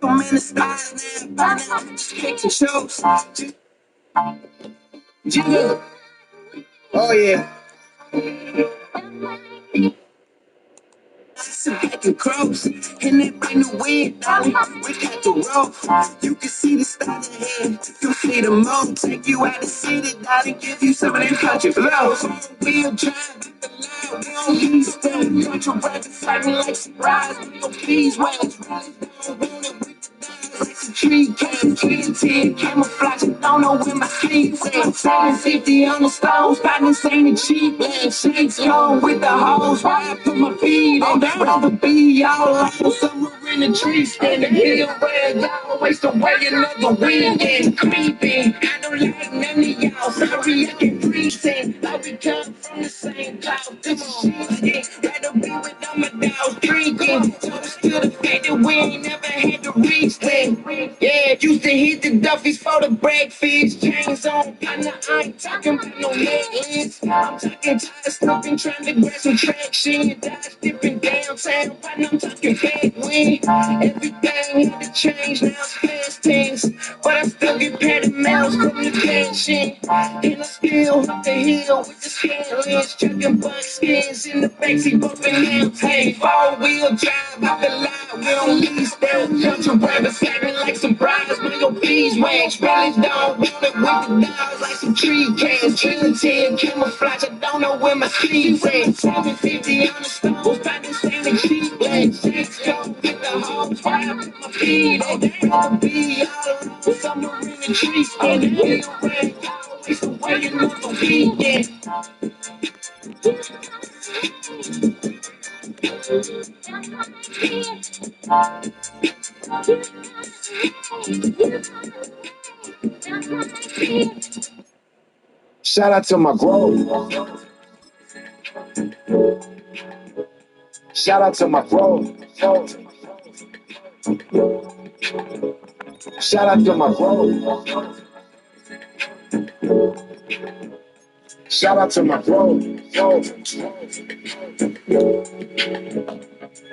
I'm in the stars now, just can't control. Jigga. Oh yeah. Sit back and close, and that brand new wind, darling. We got the rope. You can see the stars ahead. You see the moon. Take you out the city, darling. Give you some of them country flows. We'll drive up the line. We don't need staying. Country rappers fighting like surprise. We don't please ways. Really don't want it with the diamonds like some tree cams. TNT camouflage. I don't know where my sleeves at. 750 on the stones. Partners ain't cheap. Man, shakes home with the hose. Why I put my feet on that? Rather be all alone somewhere in the trees. Standing here where y'all waste away another weekend. Creeping. I don't like none of y'all. Sorry, I can pretend like we come from the same cloud. Come on, yeah. Rather be with all my dogs drinking. Toast to the fact that we ain't never had to reach them. Yeah, used to hit the Duffies for the breakfast. Chains on, partner, I ain't talking about no necklace. I'm talking tired smoking, trying to grab some traction. Dodge dipping downtown, partner, I'm talking backwind. Everything had to change, now it's fast tense. But I still get patted miles from the pension. And I still up the hill with the scandalous. Chucking buckskins in the backseat, bumping out. Hey, four-wheel drive out the line. We don't need that. Country rappers slapping like some brides. Man, your beeswax really don't want it with the dogs like some tree cans. Trinity and camouflage. I don't know where my sleeves at. 750 on the stones. Finding standing cheap legs. Shakes go with the hoes. Why I put my feet at? Rather be all alone somewhere in the trees. Standing here red. Always away another weekend. Shout out to my grove. Shout out to my grove. Shout out to my grove. Shout out to my grove.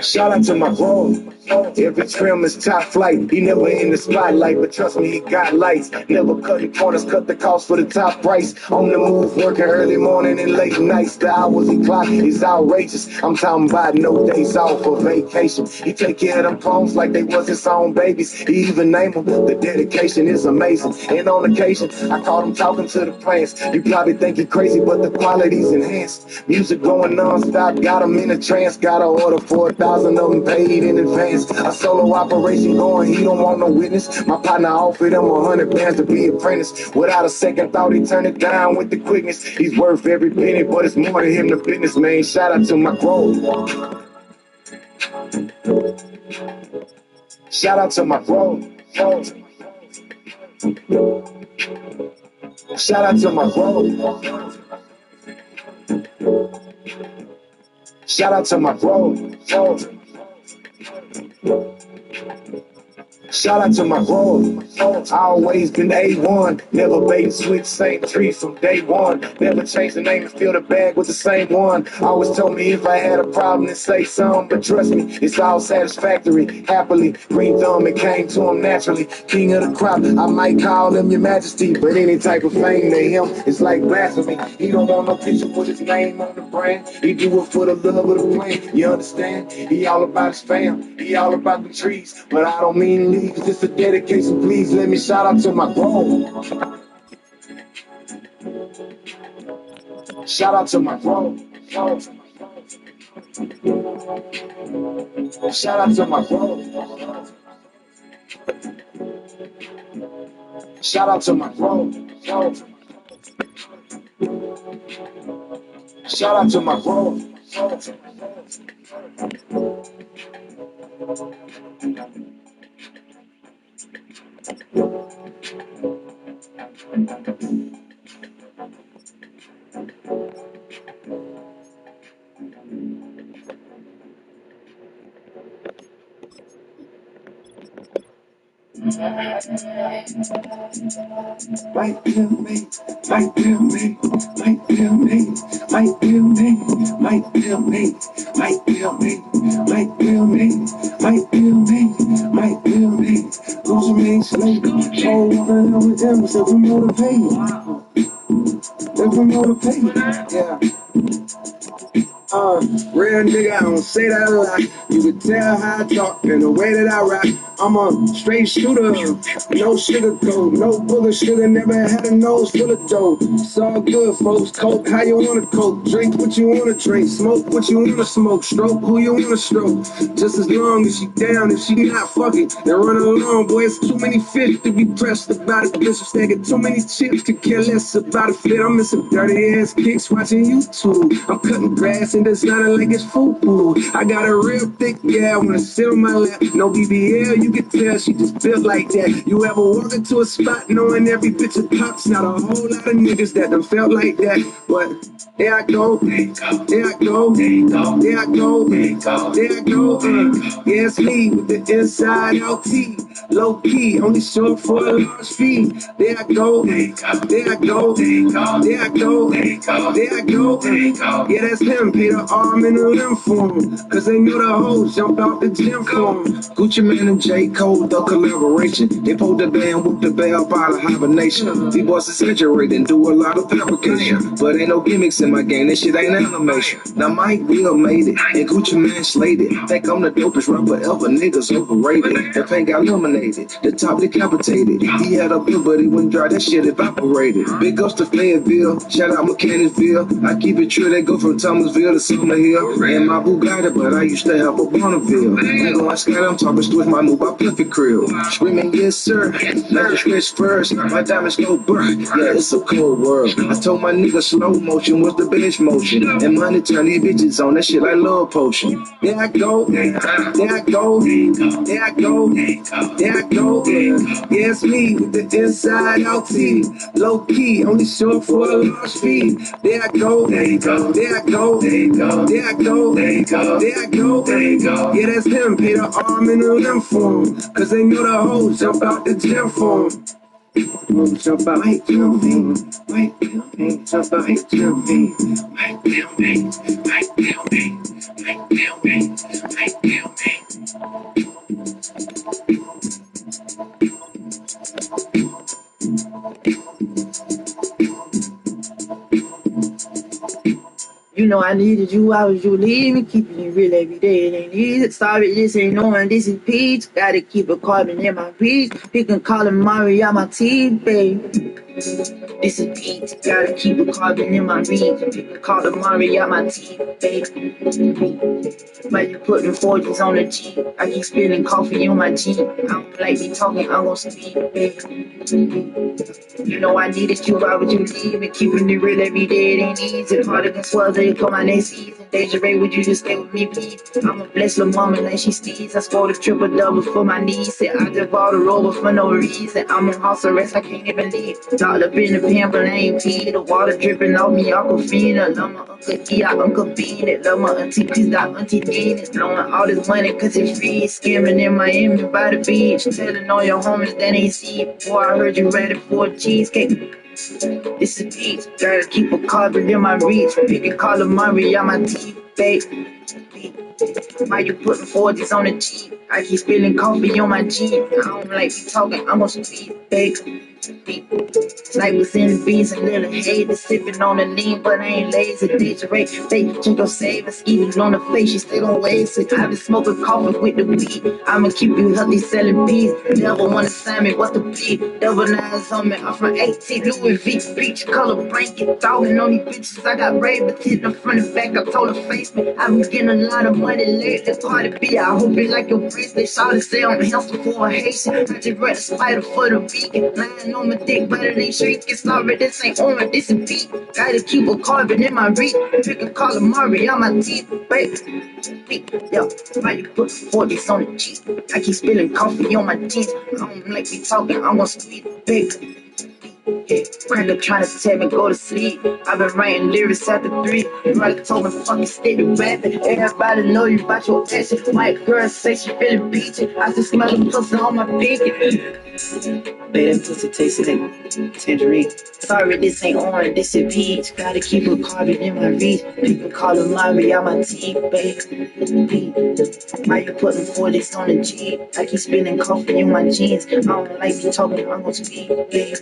Shout out to my grove. Every trim is top flight. He never in the spotlight, but trust me, he got lights. Never cutting corners, cut the cost for the top price. On the move, working early morning and late nights. The hours he clock is outrageous. I'm talking about no days off for vacation. He take care of them clones like they was his own babies. He even named them. The dedication is amazing. And on occasion, I caught him talking to the plants. You probably think he crazy, but the quality's enhanced. Music going non-stop, got him in a trance. Got an order 4,000 of them paid in advance. A solo operation going, he don't want no witness. My partner offered him 100 bands to be apprentice. Without a second thought, he turned it down with the quickness. He's worth every penny, but it's more to him the business, man. Shout out to my grove. Shout out to my grove. Shout out to my grove. Shout out to my grove. Shout out to my grove. I always been A1. Never bait and switch, same tree from day one. Never changed the name and fill the bag with the same one. Always told me if I had a problem to say something, but trust me, it's all satisfactory. Happily, green thumb, it came to him naturally. King of the crop, I might call him your majesty, but any type of fame to him, it's like blasphemy. He don't want no picture with his name on the brand. He do it for the love of the plan, you understand? He all about his fam, he all about the trees, but I don't mean leaves. Just a dedication, please let me shout out to my grove. Shout out to my grove. Shout out to my grove. Shout out to my grove. Shout out to my grove. Might kill me, might kill me, might kill me, might kill me, might kill me, might kill me, might kill me, might kill me, might kill me. Gucci Mane slave, oh, walking on with them, so we motivate, if we motivate, yeah. Real nigga, I don't say that a lot. You can tell how I talk and the way that I rap. I'm a straight shooter, no sugarcoat, no bullet sugar, never had a nose full of dough. It's all good, folks. Coke, how you wanna coke? Drink what you wanna drink, smoke what you wanna smoke, stroke who you wanna stroke. Just as long as she down, if she not fucking, then run along, boy. It's too many fish to be pressed about it. Bitch, I'm stacking too many chips to care less about a fit. I'm missing dirty ass kicks watching YouTube. I'm cutting grass and designing like it's food. I got a real thick, yeah, I wanna sit on my lap. No BBL, you can tell she just built like that. You ever walk into a spot knowing every bitch of pops? Not a whole lot of niggas that done felt like that. But there I go, there I go, there I go, there I go. Yeah, it's me with the inside out T. Low key, only short for a large fee. There I go, there I go, there I go, there I go. Yeah, that's him, pay the arm and the limb for him. Cause they know the hoes jump out the gym for him. Gucci Mane and J. Cole, the collaboration. They pulled the band, whoop the bell up out of hibernation. These boys exaggerating, do a lot of fabrication. But ain't no gimmicks in my game, this shit ain't animation. Now Mike Will made it, and Gucci Mane slayed it. Think I'm the dopest rapper ever, niggas overrated. That paint got eliminated, the top decapitated. He had a bill, but he wouldn't dry, that shit evaporated. Big ups to Fayetteville, shout out Mechanicsville. I keep it true, they go from Thomasville to Summerhill. And my Bugatti, but I used to have a Bonneville. I'm going scared, I'm talking switch my move, I flip it crib. Screaming, yes sir, not the stretch first. My diamonds go burn, yeah, it's a cold world. I told my nigga slow motion was the best motion. And money turn these bitches on, that shit like love potion. There I go, there I go, there I go, there I go. Yeah, it's me with the inside out T. Low key, only short for a large fee. There I go, there I go, there I go, there I go, there I go. Yeah, that's him, pay the arm and the limb for him. Cause they know the hoes jump out the gym for him. Jump out, might kill me, might kill me, jump out, might kill me, might kill me, might kill me, might kill me, might kill me. You know I needed you, I was you leaving, keeping it real every day. It ain't easy. Sorry, this ain't knowing this is Pete. Gotta keep a carbon in my beats. Picking calling Mario on my teeth, babe. This is Pete. Gotta keep a carbon in my beats. Picking calling Mario on my teeth, babe. Why you putting forges on the Jeep? I keep spilling coffee on my Jeep. I don't like me talking, I'm gonna speak, babe. You know I needed you, why would you leave me? Keeping it real every day, it ain't easy. Harder than swells, they come my next season. Deja Ray, would you just stay with me, please? I'm a blessed little mama, like she sneezes. I scored a triple double for my niece. Said I just bought a rover for no reason. I'm on house arrest, I can't even leave. Dolled up in the pen, but I ain't pee. The water dripping off me, Aquafina. Love my Uncle E, I Uncle Bean it. Love my auntie, please, that auntie Dean is blowing all this money, cause it's free. Skimming in Miami by the beach. Telling all your homies that ain't see. Boy, I heard you ready for a cheesecake. This is Pete, gotta keep a carbon in my reach. Picking calamari on my teeth, babe. Why you putting 40s on the Jeep? I keep spilling coffee on my Jeep. I don't like you talking, I'm gonna speak, babe. Like was in the beans and little haters sipping on the lean, but I ain't lazy. Deja Ray, fake drink of savers, even on the face, she still don't waste it. I've been smoking coffee with the weed. I'ma keep you healthy selling bees. Never wanna sign me, what's the beat? Double nines on me, I'm from 18 Louis V. Peach color blanket, dogging on these bitches. I got ravens hitting the front and back. I told her face me. I've been getting a lot of money lately. Cardi B, I hope it like your bracelet. Shawty say I'm handsome for a Haitian. I just read the spider for the vegan. Lying on my dick, but it ain't shrieking. Sorry, this ain't orange, this is beat. Gotta keep a carbon in my reach. Pick a calamari on my teeth, baby. Yo, why you put 40s on the cheese? I keep spilling coffee on my jeans. I don't like me talking, I'm gonna speak, baby. Yeah, crack up trying to tell me go to sleep. I've been writing lyrics after 3. Right told me fucking stick to rapping. Everybody know you about your action. White girl say she feeling peachy. I just smell the pussy on my pinky. Baby, that pussy tastes like tangerine. Sorry, this ain't orange, this is peach. Gotta keep a carbon in my reach. People calling Mari on my teeth, baby. Why you putting 40s on the G? I keep spinning coffee in my jeans. I don't like you talking, I'm gonna speak, baby.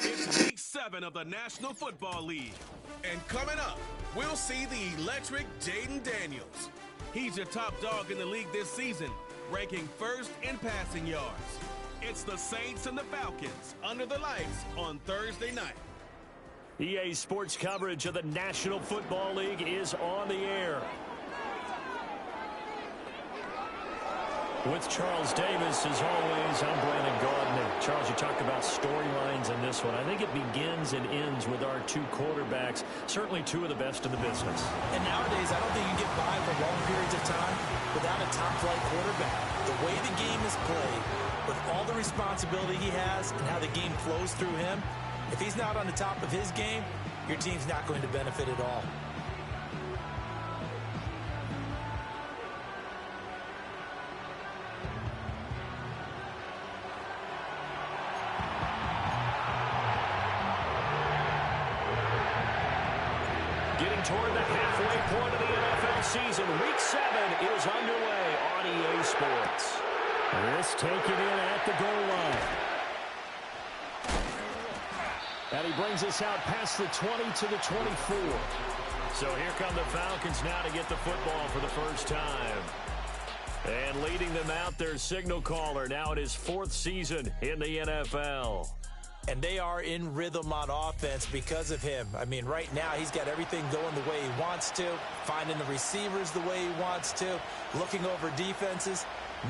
It's week 7 of the National Football League. And coming up, we'll see the electric Jaden Daniels. He's your top dog in the league this season, ranking first in passing yards. It's the Saints and the Falcons under the lights on Thursday night. EA Sports coverage of the National Football League is on the air. With Charles Davis, as always, I'm Brandon Gardner. Charles, you talked about storylines in this one. I think it begins and ends with our two quarterbacks, certainly two of the best in the business. And nowadays, I don't think you can get by for long periods of time without a top-flight quarterback. The way the game is played, with all the responsibility he has and how the game flows through him, if he's not on the top of his game, your team's not going to benefit at all. Getting toward the halfway point of the NFL season, Week 7 is underway on EA Sports. This taken in at the goal line. And he brings us out past the 20 to the 24. So here come the Falcons now to get the football for the first time. And leading them out, their signal caller, now in his 4th season in the NFL. And they are in rhythm on offense because of him. I mean, right now, he's got everything going the way he wants to, finding the receivers the way he wants to, looking over defenses.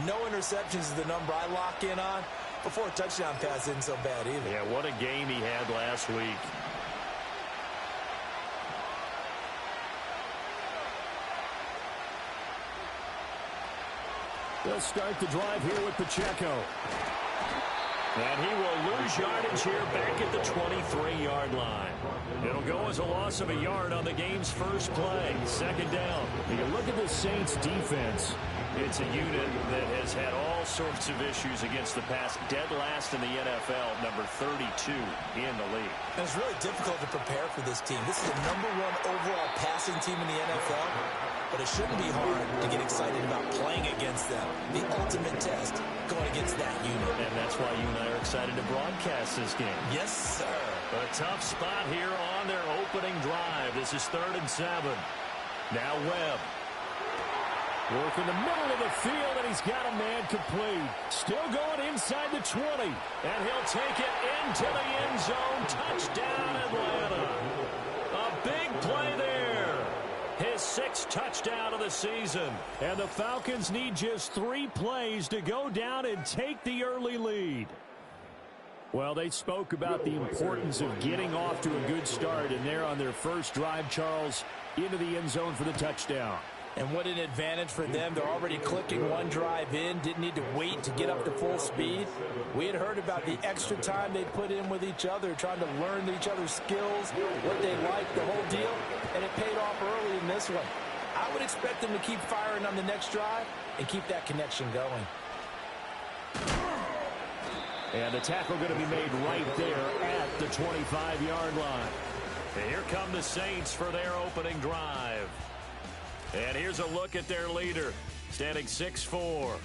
No interceptions is the number I lock in on. Before a touchdown pass isn't so bad either. Yeah, what a game he had last week. They'll start the drive here with Pacheco. And he will lose yardage here back at the 23-yard line. It'll go as a loss of a yard on the game's first play. Second down. You look at the Saints defense. It's a unit that has had all sorts of issues against the pass. Dead last in the NFL, number 32 in the league. And it's really difficult to prepare for this team. This is the #1 overall passing team in the NFL. But it shouldn't be hard to get excited about playing against them. The ultimate test going against that unit. And that's why you and I are excited to broadcast this game. Yes, sir. A tough spot here on their opening drive. This is 3rd and 7. Now Webb. Work in the middle of the field, and he's got a man complete. Still going inside the 20. And he'll take it into the end zone. Touchdown, Atlanta. A big play there. His 6th touchdown of the season. And the Falcons need just 3 plays to go down and take the early lead. Well, they spoke about the importance of getting off to a good start, and they're on their first drive, Charles, into the end zone for the touchdown. And what an advantage for them. They're already clicking one drive in. Didn't need to wait to get up to full speed. We had heard about the extra time they put in with each other, trying to learn each other's skills, what they like, the whole deal. And it paid off early in this one. I would expect them to keep firing on the next drive and keep that connection going. And the tackle going to be made right there at the 25-yard line. And here come the Saints for their opening drive. And here's a look at their leader, standing 6'4".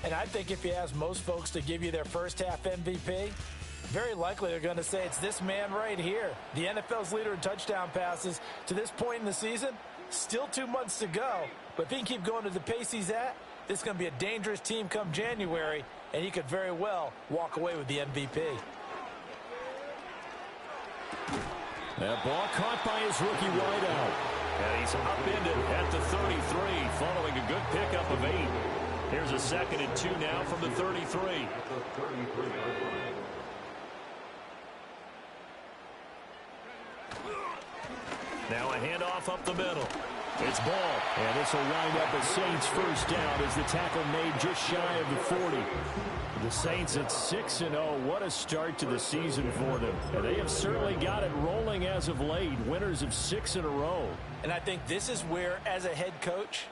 And I think if you ask most folks to give you their first half MVP, very likely they're going to say it's this man right here. The NFL's leader in touchdown passes to this point in the season. Still 2 months to go. But if he can keep going to the pace he's at, this is going to be a dangerous team come January, and he could very well walk away with the MVP. That ball caught by his rookie wideout. And he's upended at the 33 following a good pickup of 8. Here's a 2nd and 2 now from the 33. Now a handoff up the middle. It's ball. And this will wind up a Saints first down as the tackle made just shy of the 40. The Saints at 6-0. What a start to the season for them. And they have certainly got it rolling as of late. Winners of 6 in a row. And I think this is where, as a head coach,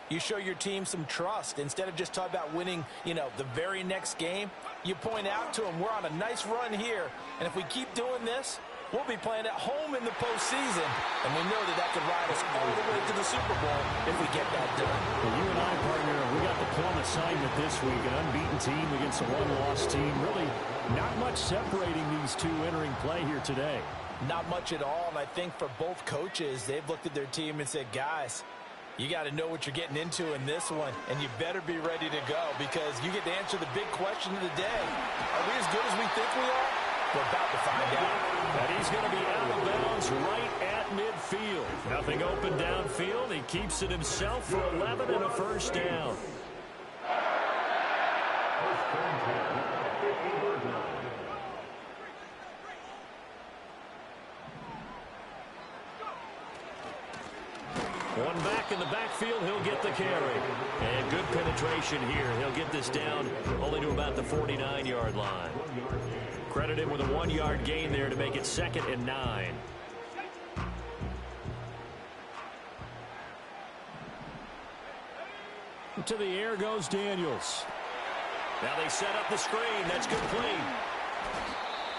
you show your team some trust. Instead of just talking about winning, the very next game, you point out to them, we're on a nice run here. And if we keep doing this, we'll be playing at home in the postseason. And we know that could ride us all the way to the Super Bowl if we get that done. Well, you and I, partner, we got the plum assignment this week. An unbeaten team against a one-loss team. Really not much separating these two entering play here today. Not much at all, and I think for both coaches, they've looked at their team and said, guys, you got to know what you're getting into in this one, and you better be ready to go because you get to answer the big question of the day. Are we as good as we think we are? We're about to find out. And he's going to be out of bounds right at midfield. Nothing open downfield. He keeps it himself for 11 and a first down. One back in the backfield, he'll get the carry. And good penetration here. He'll get this down only to about the 49-yard line. Credit him with a 1-yard gain there to make it 2nd and 9. To the air goes Daniels. Now they set up the screen. That's complete.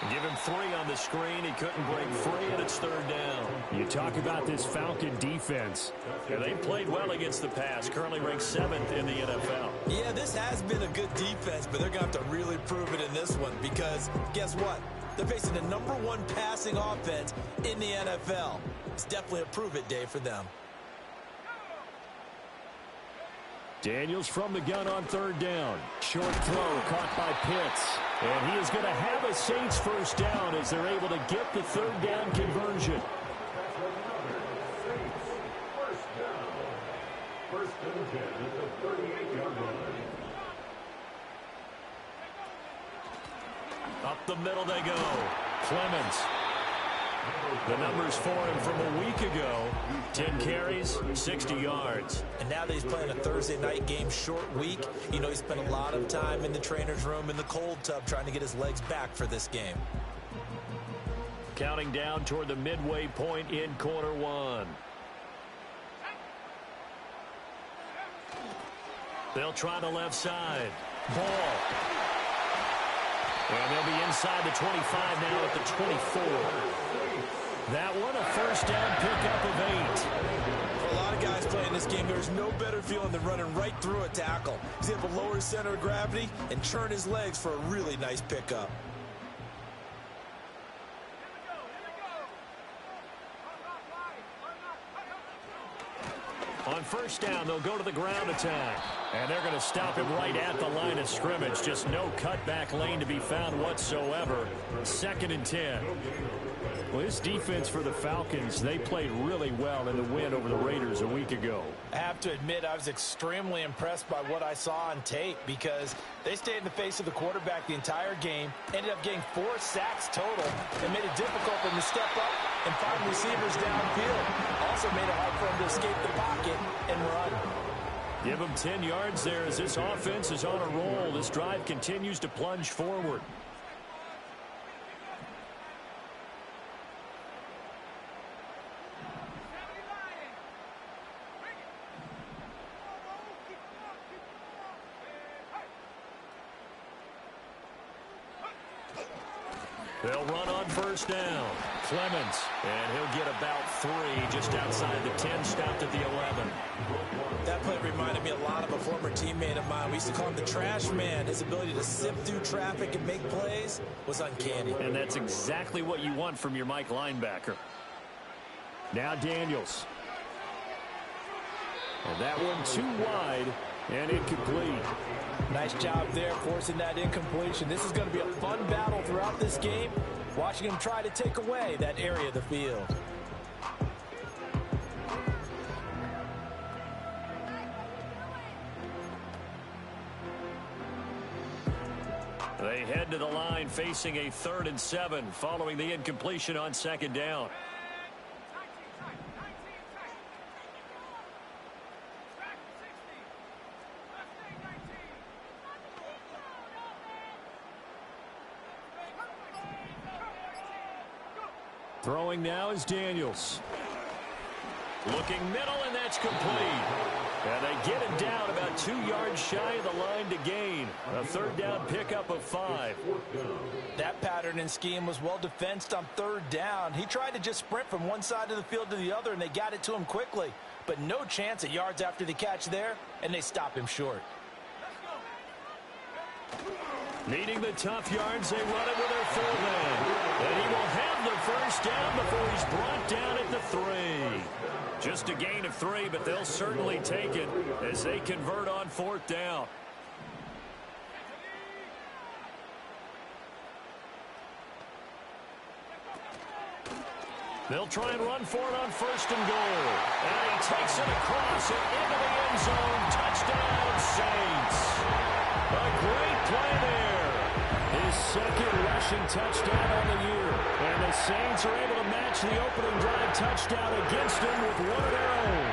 Give him 3 on the screen. He couldn't break free, and it's 3rd down. You talk about this Falcon defense. Yeah, they played well against the pass. Currently ranked 7th in the NFL. Yeah, this has been a good defense, but they're going to have to really prove it in this one because guess what? They're facing the #1 passing offense in the NFL. It's definitely a prove-it day for them. Daniels from the gun on 3rd down. Short throw caught by Pitts. And he is going to have a Saints first down as they're able to get the 3rd down conversion. Up the middle they go. Clemens. The numbers for him from a week ago, 10 carries, 60 yards. And now that he's playing a Thursday night game, short week, you know, he spent a lot of time in the trainer's room in the cold tub trying to get his legs back for this game. Counting down toward the midway point in quarter one. They'll try the left side. Ball. And they'll be inside the 25 now at the 24. That one, a first down pickup of 8. For a lot of guys playing this game, there's no better feeling than running right through a tackle. He's able to lower his center of gravity and turn his legs for a really nice pickup. On first down, they'll go to the ground attack. And they're going to stop him right at the line of scrimmage. Just no cutback lane to be found whatsoever. 2nd and 10. Well, this defense for the Falcons, they played really well in the win over the Raiders a week ago. I have to admit, I was extremely impressed by what I saw on tape because they stayed in the face of the quarterback the entire game, ended up getting 4 sacks total, and made it difficult for him to step up and find receivers downfield. Also made it hard for him to escape the pocket and run. Give him 10 yards there as this offense is on a roll. This drive continues to plunge forward. They'll run on first down. Clemens, and he'll get about 3 just outside the 10, stopped at the 11. That play reminded me a lot of a former teammate of mine. We used to call him the trash man. His ability to sift through traffic and make plays was uncanny. And that's exactly what you want from your Mike linebacker. Now Daniels. And that one too wide and incomplete. Nice job there forcing that incompletion. This is going to be a fun battle throughout this game. Watching him try to take away that area of the field. They head to the line facing a 3rd and 7 following the incompletion on 2nd down. Throwing now is Daniels. Looking middle, and that's complete. And they get him down about 2 yards shy of the line to gain. A 3rd down pickup of 5. That pattern and scheme was well defensed on 3rd down. He tried to just sprint from one side of the field to the other, and they got it to him quickly. But no chance at yards after the catch there, and they stop him short. Needing the tough yards, they run it with their full man. And he will have the first down before he's brought down at the 3. Just a gain of 3, but they'll certainly take it as they convert on 4th down. They'll try and run for it on 1st and goal. And he takes it across and into the end zone. Touchdown, Saints. A great play there. His 2nd rushing touchdown on the year. And the Saints are able to match the opening drive touchdown against him with one of their own.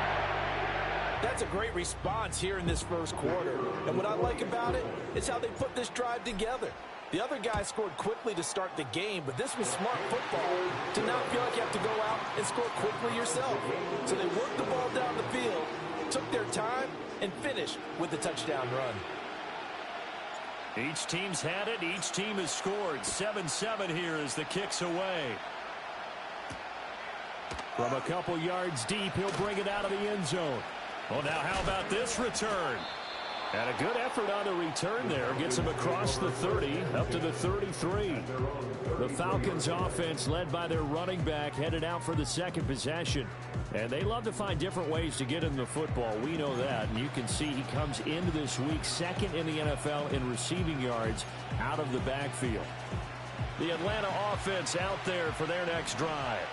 That's a great response here in this first quarter. And what I like about it is how they put this drive together. The other guy scored quickly to start the game, but this was smart football to not feel like you have to go out and score quickly yourself. So they worked the ball down the field, took their time, and finished with the touchdown run. Each team's had it. Each team has scored. 7-7 here as the kick's away. From a couple yards deep, he'll bring it out of the end zone. Well, now how about this return? And a good effort on the return there. Gets him across the 30, up to the 33. The Falcons offense, led by their running back, headed out for the 2nd possession. And they love to find different ways to get him the football. We know that. And you can see he comes into this week 2nd in the NFL in receiving yards out of the backfield. The Atlanta offense out there for their next drive.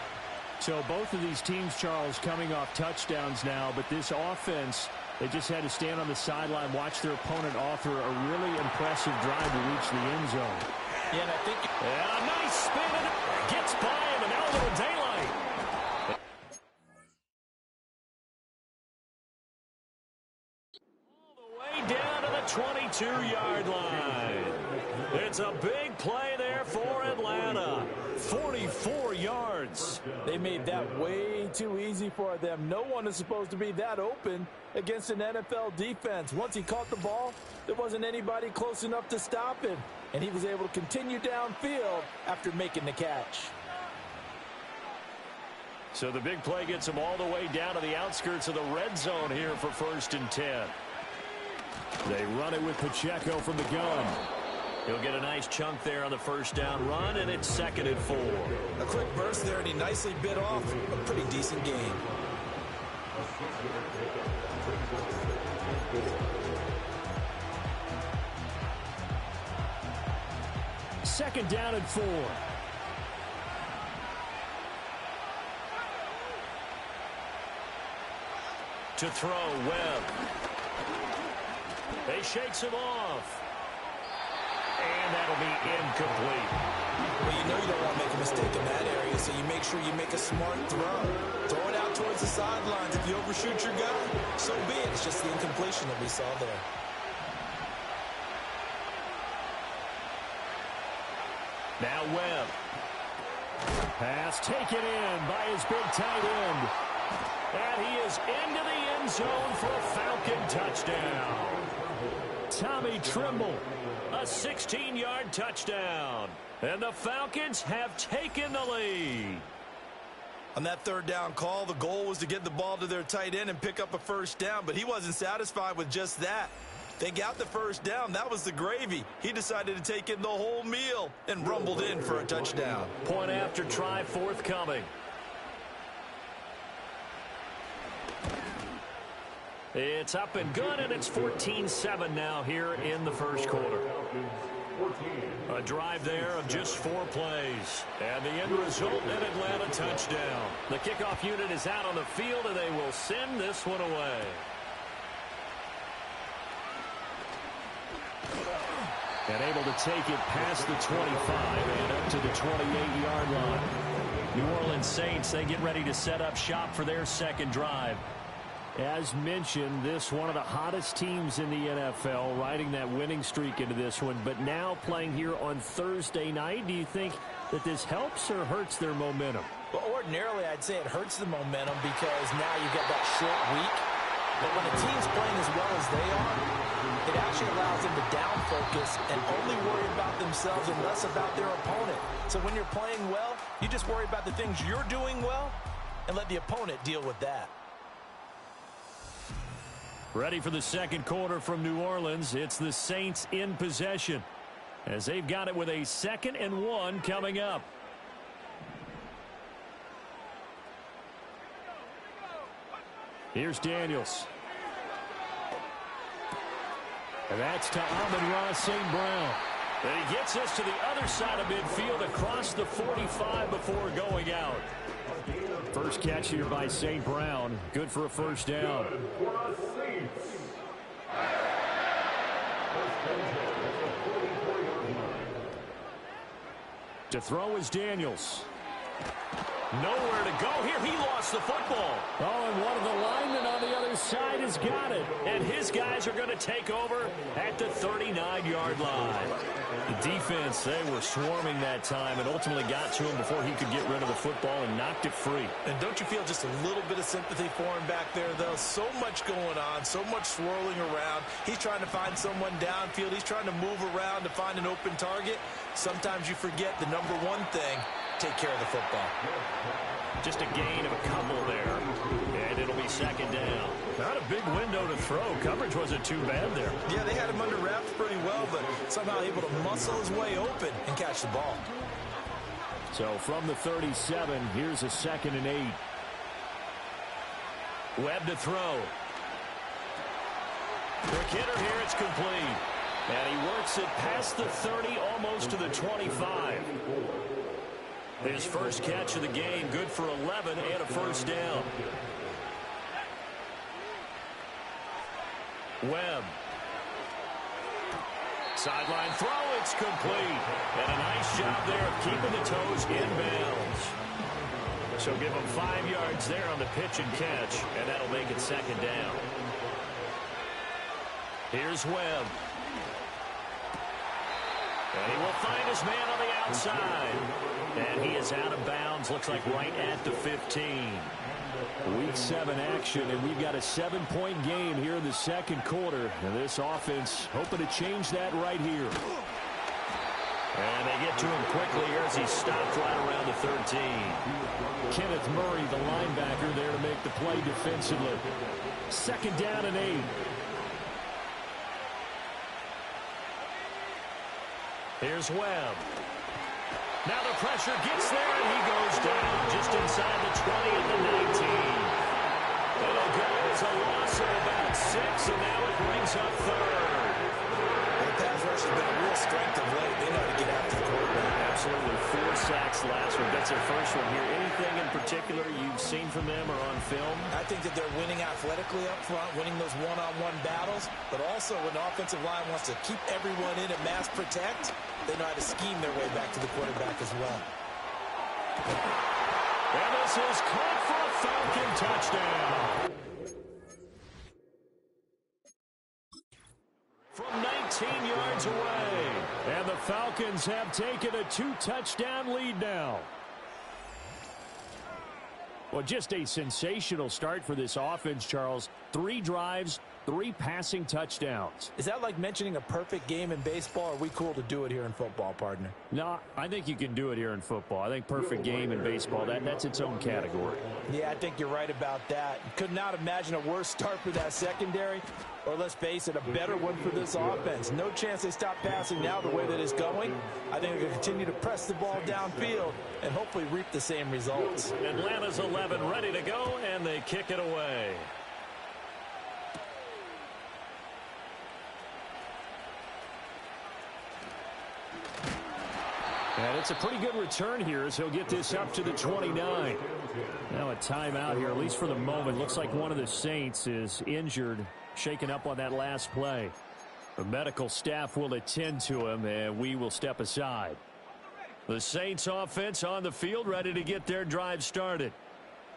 So both of these teams, Charles, coming off touchdowns now, but this offense, they just had to stand on the sideline, watch their opponent offer a really impressive drive to reach the end zone. Yeah, and I think... And a nice spin, and gets by him, and now into the daylight. All the way down to the 22-yard line. It's a big play there for Atlanta. 44 yards. They made that way too easy for them. No one is supposed to be that open against an NFL defense. Once he caught the ball, there wasn't anybody close enough to stop him. And he was able to continue downfield after making the catch. So the big play gets him all the way down to the outskirts of the red zone here for 1st and 10. They run it with Pacheco from the gun. He'll get a nice chunk there on the 1st down run, and it's 2nd and 4. A quick burst there, and he nicely bit off a pretty decent gain. Second down and 4. To throw, Webb. He shakes him off. And that'll be incomplete. Well, you know you don't want to make a mistake in that area, so you make sure you make a smart throw. Throw it out towards the sidelines. If you overshoot your guy, so be it. It's just the incompletion that we saw there. Now Webb. Pass taken in by his big tight end. And he is into the end zone for a Falcon touchdown. Tommy Tremble. A 16-yard touchdown. And the Falcons have taken the lead. On that 3rd down call, the goal was to get the ball to their tight end and pick up a 1st down, but he wasn't satisfied with just that. They got the 1st down. That was the gravy. He decided to take in the whole meal and rumbled in for a touchdown. Point after try forthcoming. It's up and good, and it's 14-7 now here in the 1st quarter. A drive there of just 4 plays. And the end result, an Atlanta touchdown. The kickoff unit is out on the field, and they will send this one away. And able to take it past the 25 and up to the 28-yard line. New Orleans Saints, they get ready to set up shop for their 2nd drive. As mentioned, this one of the hottest teams in the NFL, riding that winning streak into this one, but now playing here on Thursday night. Do you think that this helps or hurts their momentum? Well, ordinarily, I'd say it hurts the momentum because now you get that short week. But when a team's playing as well as they are, it actually allows them to down focus and only worry about themselves and less about their opponent. So when you're playing well, you just worry about the things you're doing well and let the opponent deal with that. Ready for the 2nd quarter from New Orleans. It's the Saints in possession as they've got it with a 2nd and 1 coming up. Here's Daniels. And that's to Amon-Ra St. Brown. And he gets us to the other side of midfield across the 45 before going out. First catch here by St. Brown. Good for a 1st down. To throw is Daniels. Nowhere to go here. He lost the football. Oh, and one of the linemen on the other side has got it. And his guys are going to take over at the 39-yard line. The defense, they were swarming that time and ultimately got to him before he could get rid of the football and knocked it free. And don't you feel just a little bit of sympathy for him back there, though? So much going on, so much swirling around. He's trying to find someone downfield. He's trying to move around to find an open target. Sometimes you forget the number one thing, take care of the football. Just a gain of a couple there. And it'll be 2nd down. Not a big window to throw. Coverage wasn't too bad there. Yeah, they had him under wraps pretty well, but somehow able to muscle his way open and catch the ball. So from the 37, here's a 2nd and 8. Webb to throw. Quick hitter here, it's complete. And he works it past the 30, almost to the 25. His first catch of the game, good for 11 and a 1st down. Webb. Sideline throw, it's complete. And a nice job there of keeping the toes in bounds. So give him 5 yards there on the pitch and catch, and that'll make it second down. Here's Webb. And he will find his man on the outside. And he is out of bounds, looks like right at the 15. Week 7 action, and we've got a 7-point game here in the second quarter. And this offense hoping to change that right here. And they get to him quickly here as he stopped right around the 13. Kenneth Murray, the linebacker, there to make the play defensively. Second down and 8. Here's Webb. Now the pressure gets there, and he goes down just inside the 20 at the 19. It'll go as a loss of about 6, and now it brings up third. The pass rush has been a real strength of late. They know how to get after the quarterback. Absolutely. 4 sacks last week. That's their first one here. Anything in particular you've seen from them or on film? I think that they're winning athletically up front, winning those one-on-one battles, but also when the offensive line wants to keep everyone in and mass protect, they know how to scheme their way back to the quarterback as well. And this is caught for a Falcon touchdown. From 19 yards away. And the Falcons have taken a 2-touchdown lead now. Well, just a sensational start for this offense, Charles. 3 drives, 3 passing touchdowns. Is that like mentioning a perfect game in baseball, or are we cool to do it here in football, partner? No, I think you can do it here in football. I think perfect game in baseball, that's its own category. Yeah, I think you're right about that. Could not imagine a worse start for that secondary, or let's face it, a better one for this offense. No chance they stop passing now the way that it's going. I think they're going to continue to press the ball downfield and hopefully reap the same results. Atlanta's 11 ready to go, and they kick it away. And it's a pretty good return here as he'll get this up to the 29. Now a timeout here, at least for the moment. Looks like one of the Saints is injured, shaken up on that last play. The medical staff will attend to him, and we will step aside. The Saints offense on the field, ready to get their drive started.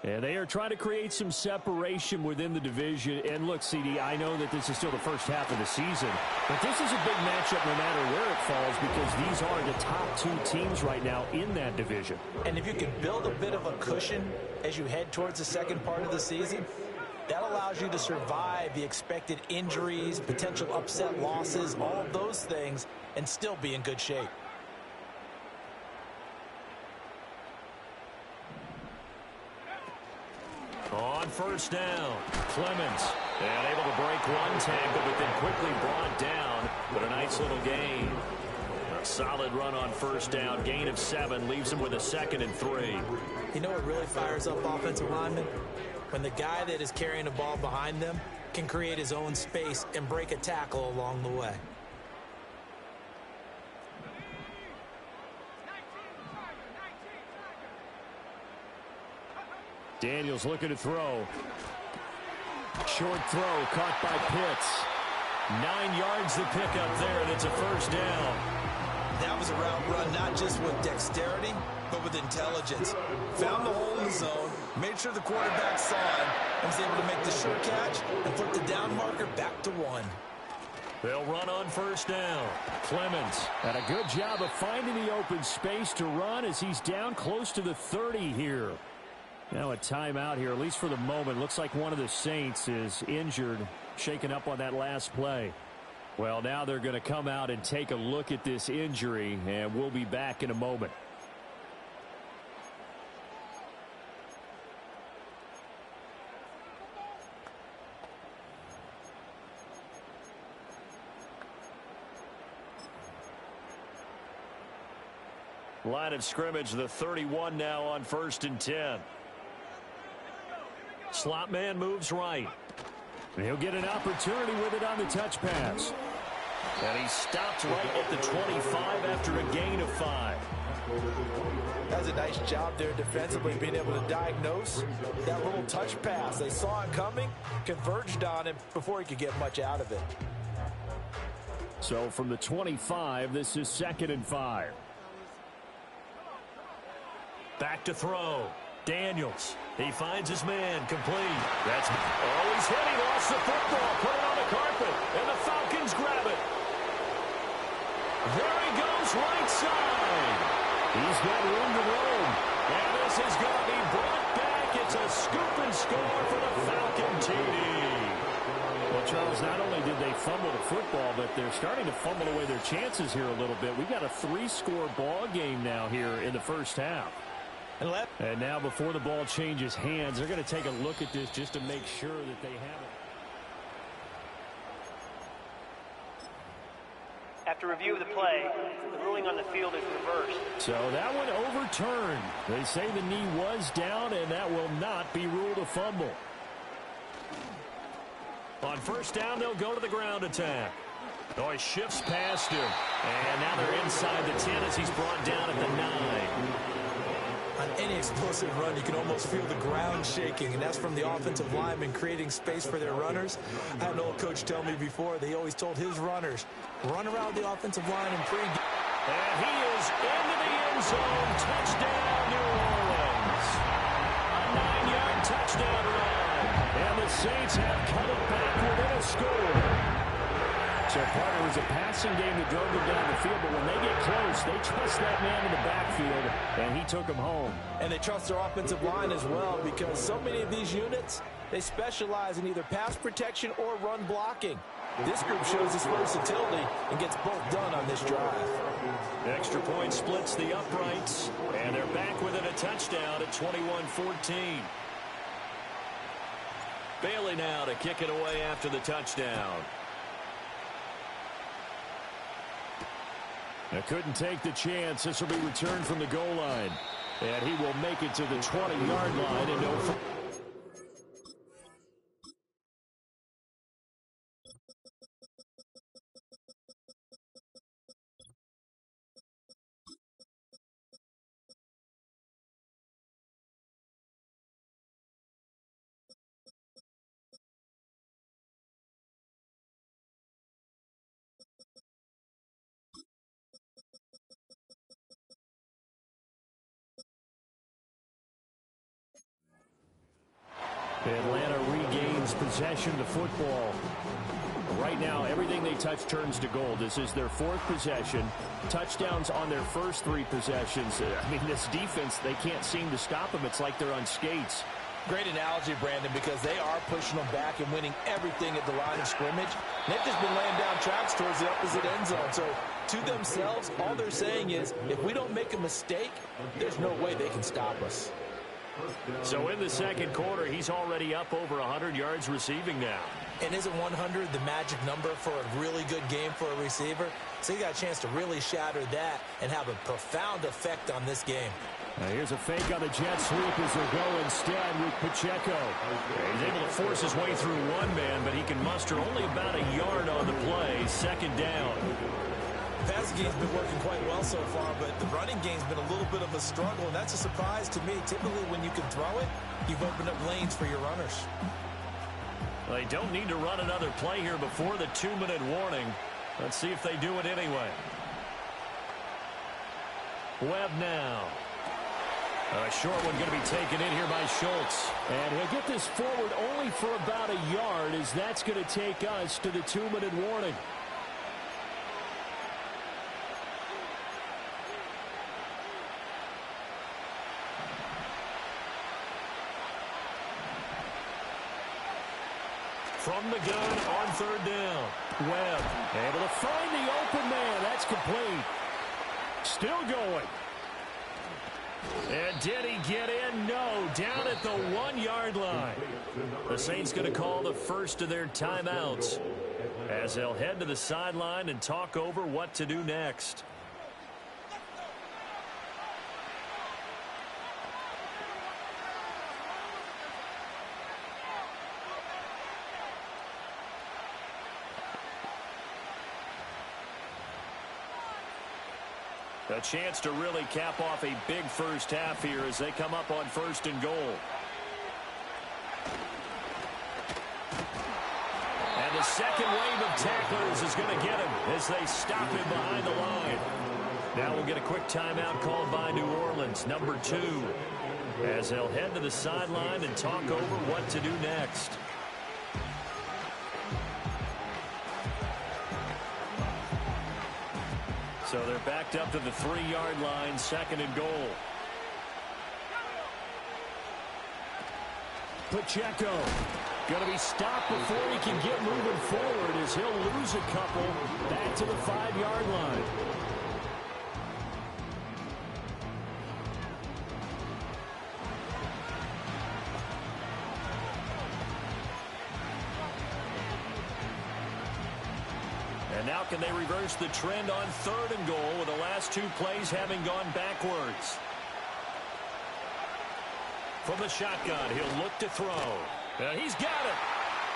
And they are trying to create some separation within the division. And look, CD, I know that this is still the first half of the season, but this is a big matchup no matter where it falls, because these are the top 2 teams right now in that division. And if you can build a bit of a cushion as you head towards the second part of the season, that allows you to survive the expected injuries, potential upset losses, all of those things, and still be in good shape. On first down, Clemens, and able to break one tackle, but then quickly brought down, but a nice little gain. A solid run on first down, gain of 7, leaves him with a 2nd and 3. You know what really fires up offensive linemen? When the guy that is carrying the ball behind them can create his own space and break a tackle along the way. Daniels looking to throw. Short throw caught by Pitts. 9 yards to pick up there, and it's a first down. That was a route run not just with dexterity, but with intelligence. Found the hole in the zone, made sure the quarterback saw him, and was able to make the sure catch and put the down marker back to 1. They'll run on first down. Clemens had a good job of finding the open space to run as he's down close to the 30 here. Now a timeout here, at least for the moment. Looks like one of the Saints is injured, shaken up on that last play. Well, now they're going to come out and take a look at this injury, and we'll be back in a moment. Line of scrimmage, the 31 now on 1st and 10. Slot man moves right. And he'll get an opportunity with it on the touch pass. And he stopped right at the 25 after a gain of 5. That's a nice job there defensively, being able to diagnose that little touch pass. They saw him coming, converged on him before he could get much out of it. So from the 25, this is 2nd and 5. Back to throw. Daniels. He finds his man, complete. That's he's hit. He lost the football, put it on the carpet, and the Falcons grab it. There he goes, right side. He's got room to roam. And this is going to be brought back. It's a scoop and score for the Falcon TD. Well, Charles, not only did they fumble the football, but they're starting to fumble away their chances here a little bit. We've got a 3-score ball game now here in the first half. And now before the ball changes hands, they're going to take a look at this just to make sure that they have it. After review of the play, the ruling on the field is reversed. So that one overturned. They say the knee was down, and that will not be ruled a fumble. On first down, they'll go to the ground attack. Oh, he shifts past him. And now they're inside the 10 as he's brought down at the 9. On any explosive run, you can almost feel the ground shaking, and that's from the offensive linemen creating space for their runners. I had an old coach tell me before, they always told his runners, run around the offensive line and pre. And he is into the end zone. Touchdown, New Orleans. A 9-yard touchdown run. And the Saints have cut it back within a score. So, partner, it was a passing game that drove them down the field, but when they get close, they trust that man in the backfield, and he took him home. And they trust their offensive line as well, because so many of these units, they specialize in either pass protection or run blocking. This group shows its versatility and gets both done on this drive. Extra point splits the uprights, and they're back within a touchdown at 21-14. Bailey now to kick it away after the touchdown. Now couldn't take the chance. This will be returned from the goal line. And he will make it to the 20-yard line and no. Atlanta regains possession of the football. Right now, everything they touch turns to gold. This is their 4th possession. Touchdowns on their first 3 possessions. I mean, this defense, they can't seem to stop them. It's like they're on skates. Great analogy, Brandon, because they are pushing them back and winning everything at the line of scrimmage. They've just been laying down tracks towards the opposite end zone. So, to themselves, all they're saying is, if we don't make a mistake, there's no way they can stop us. So in the second quarter, he's already up over 100 yards receiving now. And isn't 100 the magic number for a really good game for a receiver? So you got a chance to really shatter that and have a profound effect on this game. Now here's a fake on the jet sweep as they'll go instead with Pacheco. He's able to force his way through one man, but he can muster only about a yard on the play. Second down. The passing game's been working quite well so far, but the running game's been a little bit of a struggle, and that's a surprise to me. Typically, when you can throw it, you've opened up lanes for your runners. They don't need to run another play here before the 2-minute warning. Let's see if they do it anyway. Webb now. A short one going to be taken in here by Schultz. And he'll get this forward only for about a yard, as that's going to take us to the 2-minute warning. From the gun on third down. Webb able to find the open man. That's complete. Still going. And did he get in? No. Down at the 1-yard line. The Saints going to call the first of their timeouts as they'll head to the sideline and talk over what to do next. A chance to really cap off a big first half here as they come up on 1st and goal. And the second wave of tacklers is going to get him as they stop him behind the line. Now we'll get a quick timeout called by New Orleans, number 2. as they'll head to the sideline and talk over what to do next. So they're backed up to the 3-yard line, 2nd and goal. Pacheco going to be stopped before he can get moving forward as he'll lose a couple back to the 5-yard line. And now can they reverse the trend on 3rd and goal with the last 2 plays having gone backwards? From the shotgun, he'll look to throw. He's got it.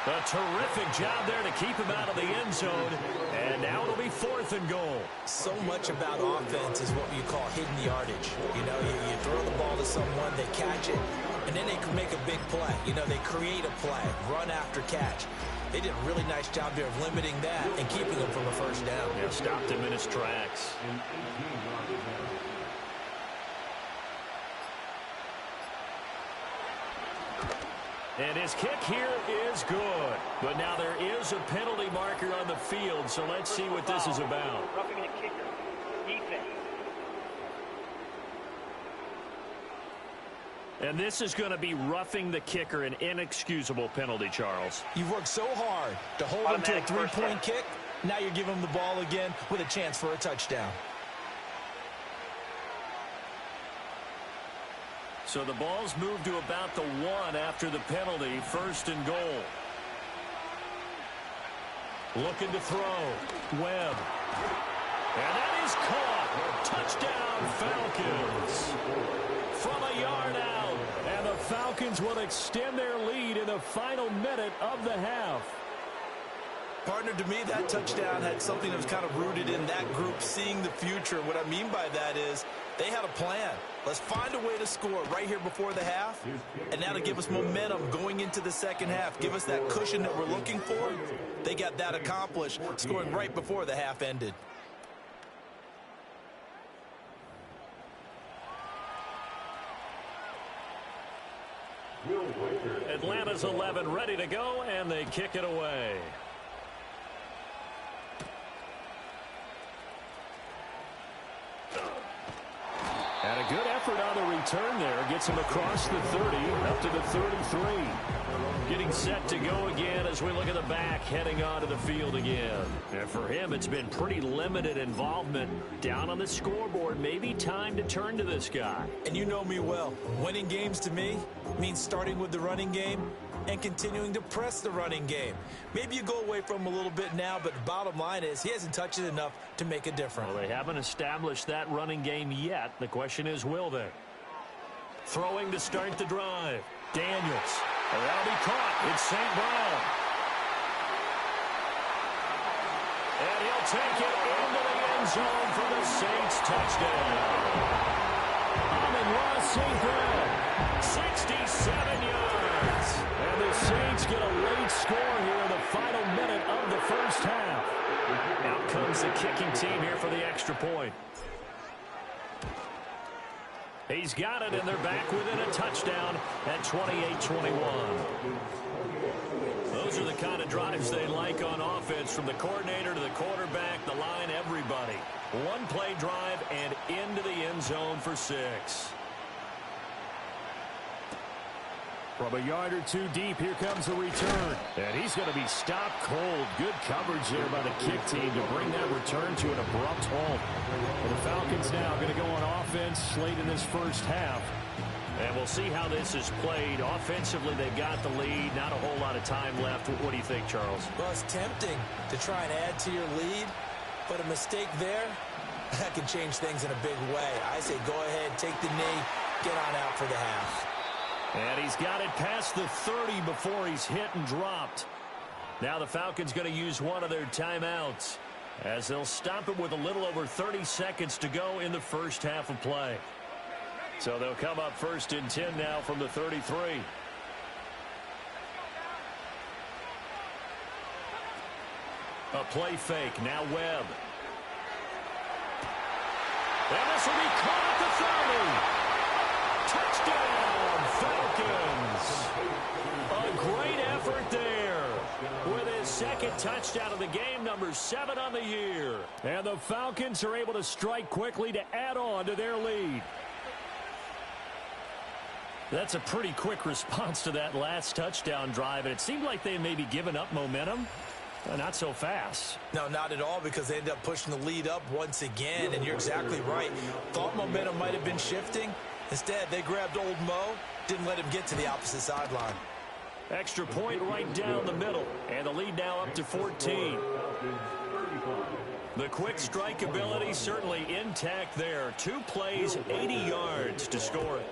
A terrific job there to keep him out of the end zone. And now it'll be 4th and goal. So much about offense is what you call hidden yardage. You know, you throw the ball to someone, they catch it, and then they can make a big play. You know, they create a play, run after catch. They did a really nice job there of limiting that and keeping him from a first down. Yeah, stopped him in his tracks. And his kick here is good. But now there is a penalty marker on the field, so let's see what this is about. Roughing the kicker. Defense. And this is going to be roughing the kicker, an inexcusable penalty, Charles. You've worked so hard to hold him to a 3-point kick. Now you're giving him the ball again with a chance for a touchdown. So the ball's moved to about the 1 after the penalty, 1st and goal. Looking to throw. Webb. And that is caught. Touchdown, Falcons. From a yard out. And the Falcons will extend their lead in the final minute of the half. Partner, to me, that touchdown had something that was kind of rooted in that group seeing the future. What I mean by that is they had a plan. Let's find a way to score right here before the half. And now to give us momentum going into the second half, give us that cushion that we're looking for. They got that accomplished, scoring right before the half ended. Atlanta's 11 ready to go, and they kick it away. And a good effort on the return there. Gets him across the 30, up to the 33. Getting set to go again as we look at the back, heading onto the field again. And for him, it's been pretty limited involvement. Down on the scoreboard, maybe time to turn to this guy. And you know me well. Winning games to me means starting with the running game and continuing to press the running game. Maybe you go away from him a little bit now, but the bottom line is he hasn't touched it enough to make a difference. Well, they haven't established that running game yet. The question is, will they? Throwing to start the drive. Daniels. And that'll be caught. It's St. Brown. And he'll take it into the end zone for the Saints touchdown. Amon-Ra St. Brown. 67 yards. And the Saints get a late score here in the final minute of the first half. Out comes the kicking team here for the extra point. He's got it, and they're back within a touchdown at 28-21. Those are the kind of drives they like on offense, from the coordinator to the quarterback, the line, everybody. One play drive and into the end zone for 6. From a yard or two deep, here comes the return. And he's going to be stopped cold. Good coverage there by the kick team to bring that return to an abrupt halt. And the Falcons now going to go on offense late in this first half. And we'll see how this is played. Offensively, they got the lead. Not a whole lot of time left. What do you think, Charles? Well, it's tempting to try and add to your lead, but a mistake there, that can change things in a big way. I say go ahead, take the knee, get on out for the half. And he's got it past the 30 before he's hit and dropped. Now the Falcons going to use one of their timeouts, as they'll stop it with a little over 30 seconds to go in the first half of play. So they'll come up 1st and 10 now from the 33. A play fake. Now Webb. And this will be caught at the 30. Touchdown! touchdown of the game, number 7 on the year. And the Falcons are able to strike quickly to add on to their lead. That's a pretty quick response to that last touchdown drive, and it seemed like they may be giving up momentum. Not so fast. No, not at all, because they ended up pushing the lead up once again, and you're exactly right. Thought momentum might have been shifting. Instead, they grabbed old Mo, didn't let him get to the opposite sideline. Extra point right down the middle, and the lead now up to 14. The quick strike ability certainly intact there. 2 plays, 80 yards to score it.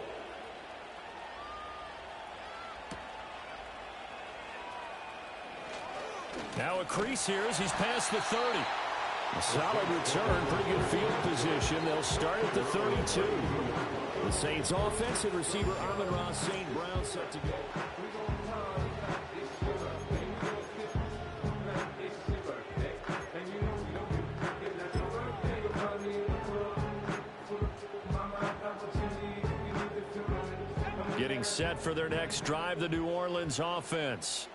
Now a crease here as he's past the 30. A solid return, pretty good field position. They'll start at the 32. The Saints offense and receiver Amon-Ra St. Brown set to go. Getting set for their next drive, the New Orleans offense.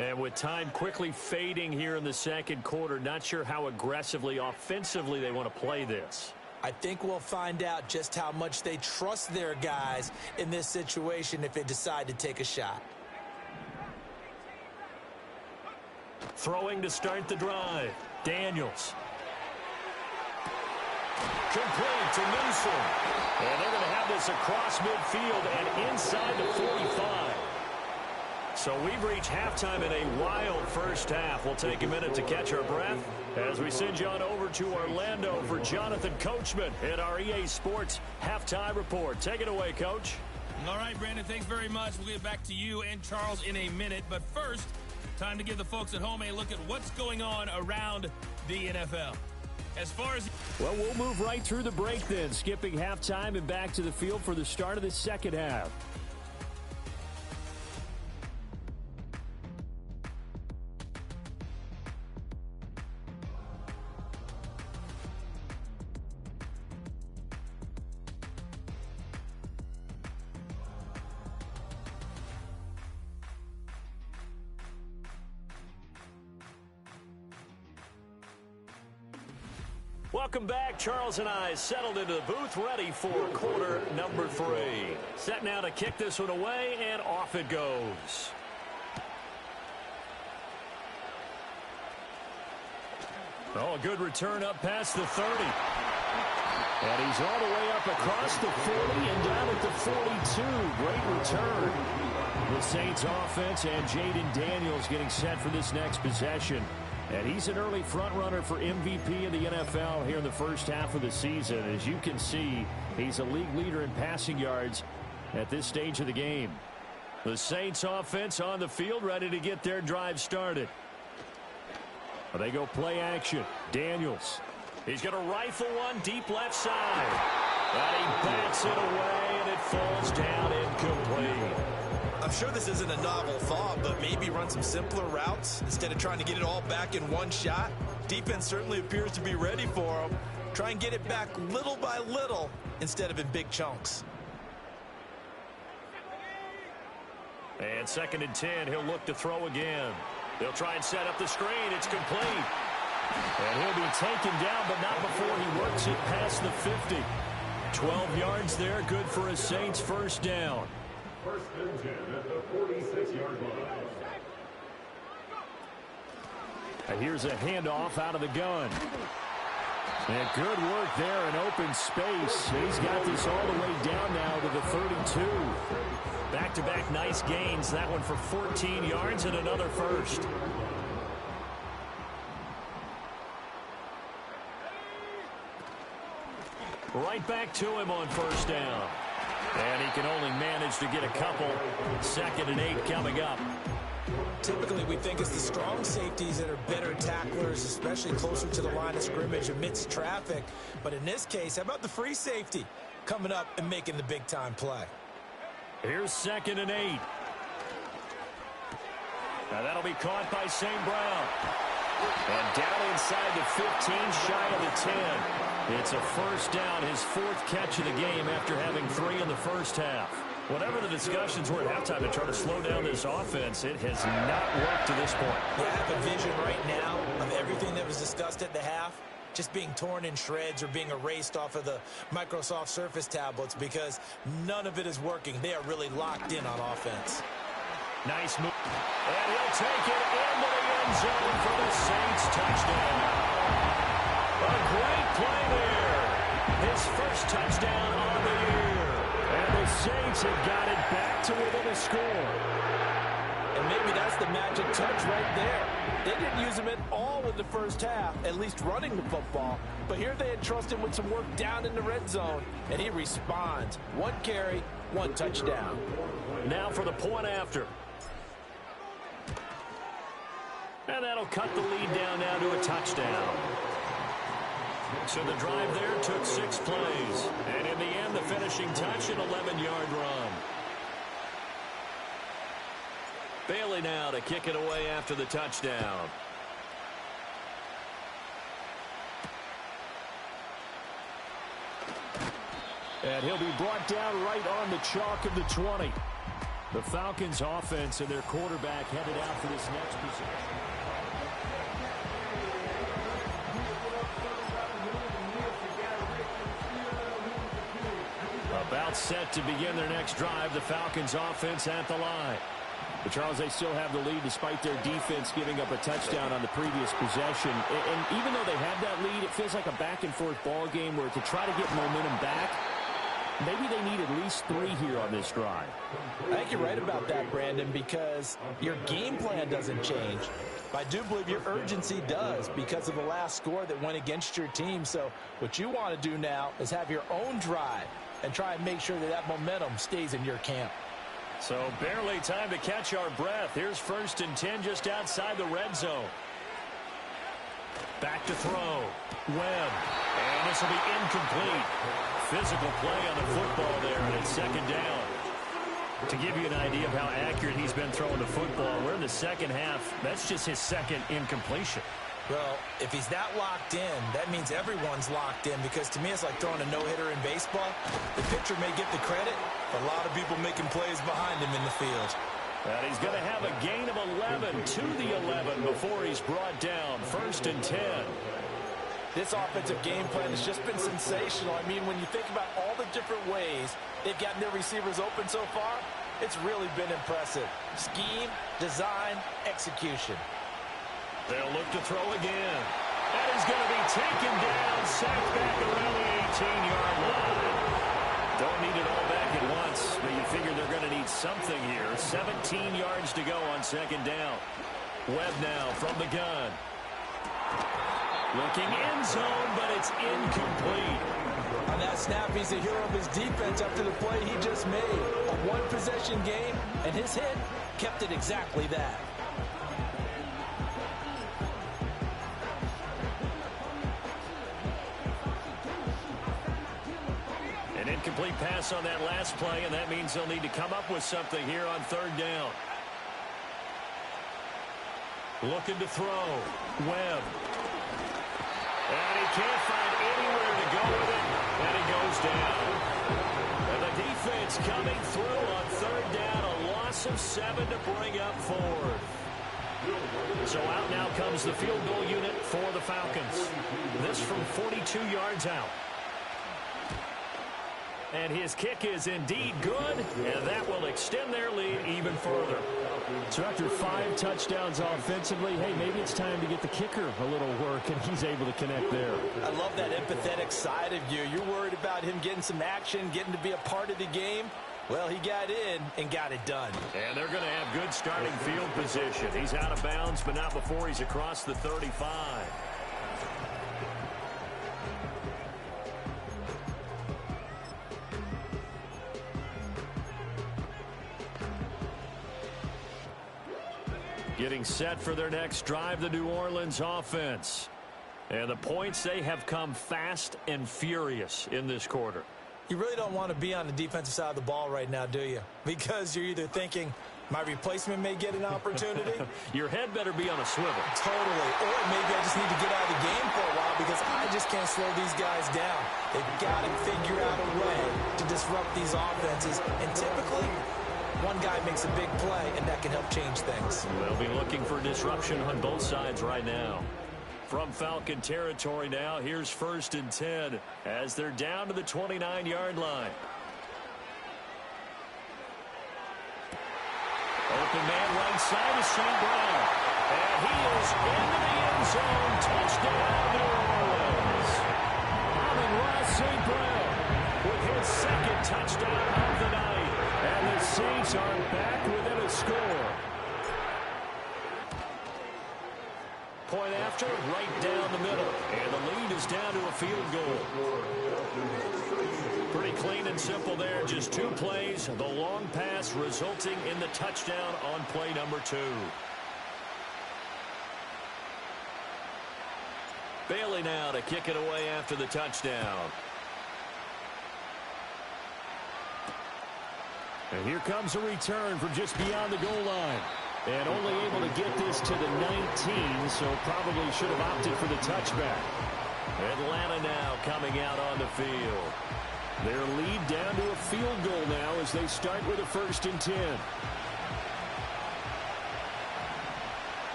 And with time quickly fading here in the second quarter, not sure how aggressively, offensively they want to play this. I think we'll find out just how much they trust their guys in this situation if they decide to take a shot. Throwing to start the drive. Daniels. Complete to Newsom. And they're going to have this across midfield and inside the 45. So we've reached halftime in a wild first half. We'll take a minute to catch our breath as we send you on over to Orlando for Jonathan Coachman at our EA Sports Halftime Report. Take it away, Coach. All right, Brandon, thanks very much. We'll get back to you and Charles in a minute. But first, time to give the folks at home a look at what's going on around the NFL. As far as... Well, we'll move right through the break then, skipping halftime and back to the field for the start of the second half. Welcome back. Charles and I settled into the booth, ready for quarter number 3. Set now to kick this one away, and off it goes. Oh, a good return up past the 30. And he's all the way up across the 40 and down at the 42. Great return. The Saints offense and Jaden Daniels getting set for this next possession. And he's an early front runner for MVP in the NFL here in the first half of the season. As you can see, he's a league leader in passing yards at this stage of the game. The Saints offense on the field, ready to get their drive started. They go play action. Daniels. He's going to rifle one deep left side. And he bats it away, and it falls down incomplete. I'm sure this isn't a novel thought, but maybe run some simpler routes instead of trying to get it all back in one shot. Defense certainly appears to be ready for him. Try and get it back little by little instead of in big chunks. And 2nd and 10, he'll look to throw again. They'll try and set up the screen. It's complete. And he'll be taken down, but not before he works it past the 50. 12 yards there, good for a Saints first down. First and 10 at the 46-yard line. And here's a handoff out of the gun. And good work there in open space. He's got this all the way down now to the 32. Back-to-back nice gains. That one for 14 yards and another first. Right back to him on first down. And he can only manage to get a couple. 2nd and 8 coming up. Typically, we think it's the strong safeties that are better tacklers, especially closer to the line of scrimmage amidst traffic. But in this case, how about the free safety coming up and making the big-time play? Here's 2nd and 8. Now that'll be caught by St. Brown. And down inside the 15, shy of the 10. It's a first down, his 4th catch of the game after having 3 in the first half. Whatever the discussions were at halftime to try to slow down this offense, it has not worked to this point. Yeah, I have a vision right now of everything that was discussed at the half just being torn in shreds or being erased off of the Microsoft Surface tablets because none of it is working. They are really locked in on offense. Nice move. And he'll take it into the end zone for the Saints touchdown. A great play there. His first touchdown on the year. And the Saints have got it back to within a score. And maybe that's the magic touch right there. They didn't use him at all in the first half, at least running the football. But here they entrust him with some work down in the red zone, and he responds. 1 carry, 1 touchdown. Now for the point after. And that'll cut the lead down now to a touchdown. So the drive there took 6 plays. And in the end, the finishing touch, an 11-yard run. Bailey now to kick it away after the touchdown. And he'll be brought down right on the chalk of the 20. The Falcons offense and their quarterback headed out for this next possession. About set to begin their next drive, the Falcons offense at the line. But Charles, they still have the lead despite their defense giving up a touchdown on the previous possession. And even though they have that lead, it feels like a back-and-forth ball game where to try to get momentum back, maybe they need at least 3 here on this drive. I think you're right about that, Brandon, because your game plan doesn't change. But I do believe your urgency does because of the last score that went against your team. So what you want to do now is have your own drive and try and make sure that that momentum stays in your camp. So barely time to catch our breath. Here's 1st and 10 just outside the red zone. Back to throw. Webb. And this will be incomplete. Physical play on the football there, and it's 2nd down. To give you an idea of how accurate he's been throwing the football, we're in the second half. That's just his 2nd incompletion. Well, if he's that locked in, that means everyone's locked in because to me it's like throwing a no-hitter in baseball. The pitcher may get the credit, but a lot of people making plays behind him in the field. And he's going to have a gain of 11 to the 11 before he's brought down. 1st and 10. This offensive game plan has just been sensational. I mean, when you think about all the different ways they've gotten their receivers open so far, it's really been impressive. Scheme, design, execution. They'll look to throw again. And he's going to be taken down, sacked back around the 18-yard line. Don't need it all back at once, but you figure they're going to need something here. 17 yards to go on 2nd down. Webb now from the gun. Looking end zone, but it's incomplete. On that snap, he's a hero of his defense after the play he just made. A one-possession game, and his hit kept it exactly that. An incomplete pass on that last play, and that means they'll need to come up with something here on 3rd down. Looking to throw. Webb. And he can't find anywhere to go with it, and he goes down. And the defense coming through on 3rd down, a loss of 7 to bring up 4th. So out now comes the field goal unit for the Falcons. This from 42 yards out. And his kick is indeed good, and that will extend their lead even further. So after 5 touchdowns offensively, hey, maybe it's time to get the kicker a little work, and he's able to connect there. I love that empathetic side of you. You're worried about him getting some action, getting to be a part of the game. Well, he got in and got it done. And they're going to have good starting field position. He's out of bounds, but not before he's across the 35. Getting set for their next drive, the New Orleans offense. And the points, they have come fast and furious in this quarter. You really don't want to be on the defensive side of the ball right now, do you? Because you're either thinking, My replacement may get an opportunity. Your head better be on a swivel. Totally. Or maybe I just need to get out of the game for a while because I just can't slow these guys down. They've got to figure out a way to disrupt these offenses. And typically, one guy makes a big play, and that can help change things. They'll be looking for disruption on both sides right now. From Falcon territory now, here's 1st and 10 as they're down to the 29-yard line. Open man right side is St. Brown. And he is into the end zone. Touchdown, New Orleans. Amon-Ra St. Brown with his 2nd touchdown of the night. And the Saints are back within a score. Point after, right down the middle. And the lead is down to a field goal. Pretty clean and simple there. Just 2 plays. The long pass resulting in the touchdown on play number 2. Bailey now to kick it away after the touchdown. And here comes a return from just beyond the goal line. And only able to get this to the 19, so probably should have opted for the touchback. Atlanta now coming out on the field. Their lead down to a field goal now as they start with a 1st and 10.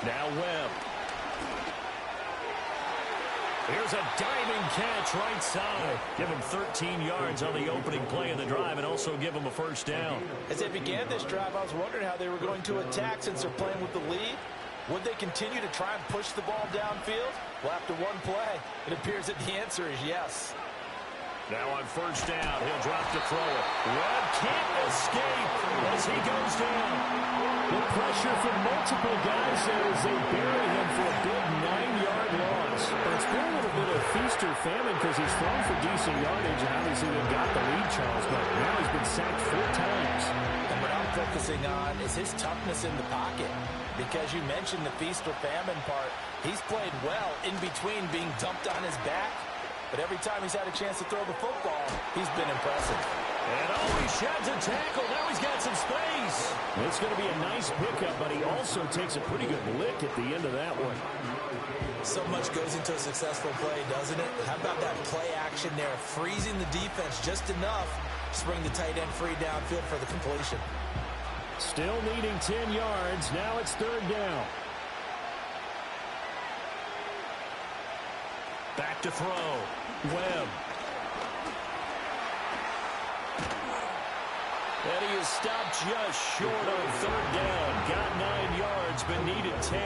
Now Webb. Here's a diving catch right side. Give him 13 yards on the opening play of the drive and also give him a 1st down. As they began this drive, I was wondering how they were going to attack since they're playing with the lead. Would they continue to try and push the ball downfield? Well, after one play, it appears that the answer is yes. Now on 1st down, he'll drop to throw it. Webb can't escape as he goes down. The pressure from multiple guys as they bury him for a big 9-yard loss. But it's been a little bit of feast or famine because he's thrown for decent yardage, and obviously they've got the lead, Charles, but now he's been sacked 4 times. And what I'm focusing on is his toughness in the pocket. Because you mentioned the feast or famine part, he's played well in between being dumped on his back. But every time he's had a chance to throw the football, he's been impressive. And he sheds a tackle. Now he's got some space. It's going to be a nice pickup, but he also takes a pretty good lick at the end of that one. So much goes into a successful play, doesn't it? How about that play action there, freezing the defense just enough to bring the tight end free downfield for the completion. Still needing 10 yards. Now it's 3rd down. Back to throw. Webb. And he is stopped just short on 3rd down. Got 9 yards, but needed 10.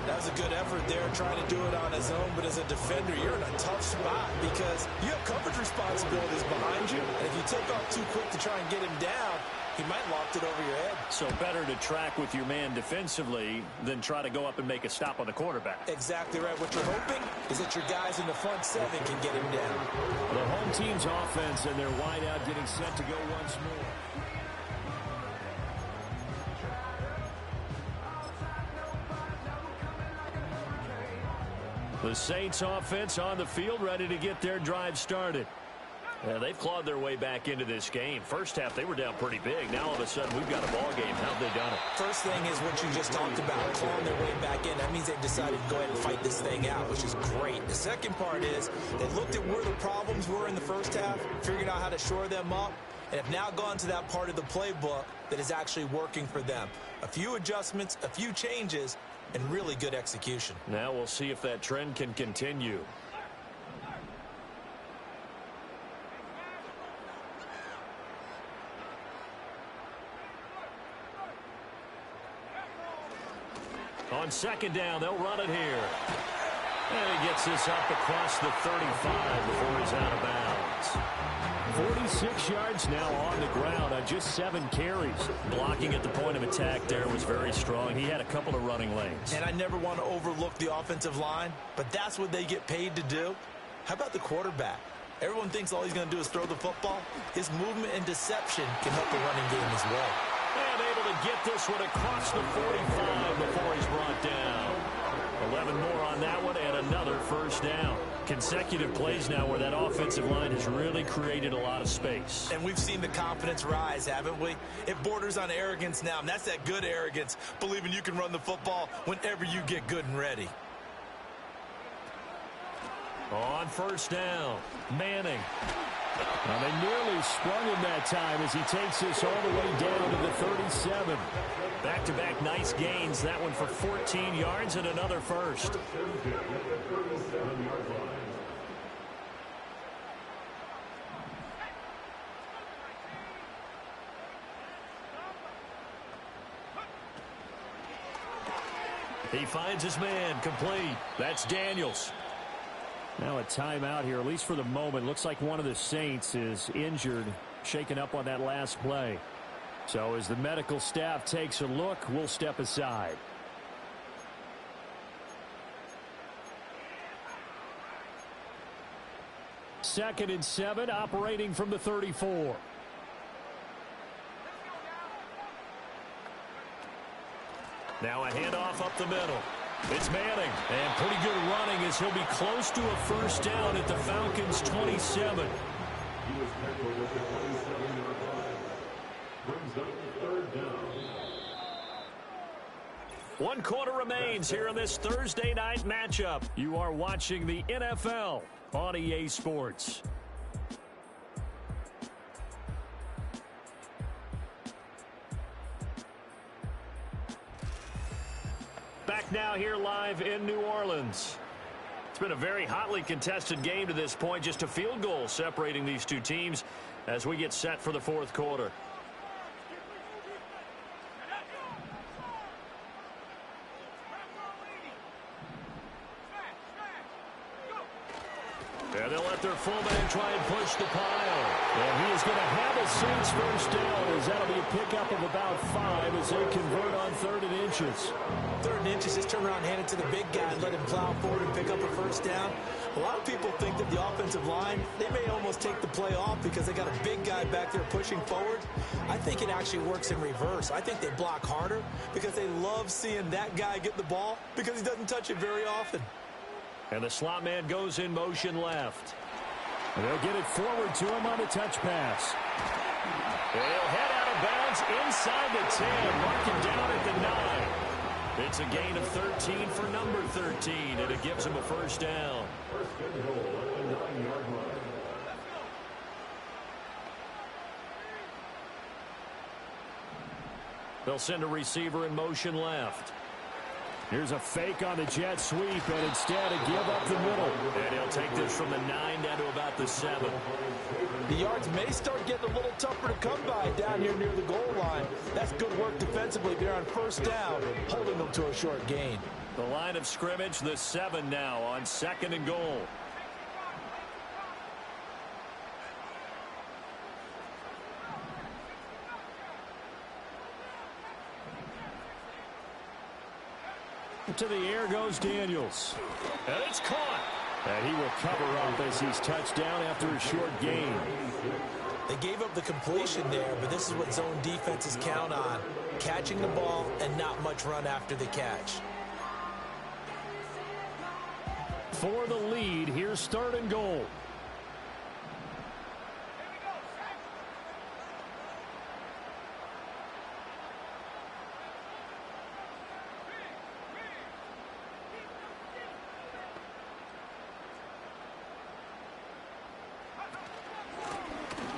That was a good effort there, trying to do it on his own. But as a defender, you're in a tough spot because you have coverage responsibilities behind you. And if you take off too quick to try and get him down, he might loft it over your head. So better to track with your man defensively than try to go up and make a stop on the quarterback. Exactly right. What you're hoping is that your guys in the front 7 can get him down. The home team's offense and their wideout getting set to go once more. The Saints offense on the field ready to get their drive started. They've clawed their way back into this game. First half, they were down pretty big. Now, all of a sudden, we've got a ball game. How have they done it? First thing is what you just talked about, clawing their way back in. That means they've decided to go ahead and fight this thing out, which is great. The second part is they looked at where the problems were in the first half, figured out how to shore them up, and have now gone to that part of the playbook that is actually working for them. A few adjustments, a few changes, and really good execution. Now we'll see if that trend can continue. On 2nd down, they'll run it here. And he gets this up across the 35 before he's out of bounds. 46 yards now on the ground on just 7 carries. Blocking at the point of attack there was very strong. He had a couple of running lanes. And I never want to overlook the offensive line, but that's what they get paid to do. How about the quarterback? Everyone thinks all he's going to do is throw the football. His movement and deception can help the running game as well. And able to get this one across the 45 before he's brought down. 11 more on that one and another 1st down. Consecutive plays now where that offensive line has really created a lot of space. And we've seen the confidence rise, haven't we? It borders on arrogance now, and that's that good arrogance, believing you can run the football whenever you get good and ready. On first down, Manning. Well, they nearly sprung him that time as he takes this all the way down to the 37. Back-to-back nice gains. That one for 14 yards and another first. He finds his man, complete. That's Daniels. Now a timeout here, at least for the moment. Looks like one of the Saints is injured, shaken up on that last play. So as the medical staff takes a look, we'll step aside. Second and 7, operating from the 34. Now a handoff up the middle. It's Manning, and pretty good running as he'll be close to a first down at the Falcons' 27. He was tackled at the 27-yard line. Brings up third down. 1 quarter remains here in this Thursday night matchup. You are watching the NFL on EA Sports. Back now here live in New Orleans. It's been a very hotly contested game to this point. Just a field goal separating these two teams as we get set for the fourth quarter. And they'll let their fullback try and push the pile. And he is going to have a Saints first down as that'll be a pickup of about 5 as they convert on 3rd and inches. 3rd and inches, just turn around, hand it to the big guy, and let him plow forward and pick up a first down. A lot of people think that the offensive line, they may almost take the play off because they got a big guy back there pushing forward. I think it actually works in reverse. I think they block harder because they love seeing that guy get the ball because he doesn't touch it very often. And the slot man goes in motion left. And they'll get it forward to him on a touch pass. And he'll head out of bounds inside the 10, marking down at the 9. It's a gain of 13 for number 13, and it gives him a first down. First and goal at the 9-yard line. They'll send a receiver in motion left. Here's a fake on the jet sweep, and instead a give up the middle. And he'll take this from the 9 down to about the 7. The yards may start getting a little tougher to come by down here near the goal line. That's good work defensively there on first down, holding them to a short gain. The line of scrimmage, the 7 now on 2nd and goal. To the air goes Daniels. And it's caught. And he will cover up as he's touched down after a short gain. They gave up the completion there, but this is what zone defenses count on. Catching the ball and not much run after the catch. For the lead, here's 3rd and goal.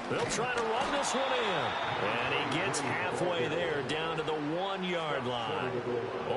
They'll try to run this one in. And he gets halfway there down to the 1-yard line.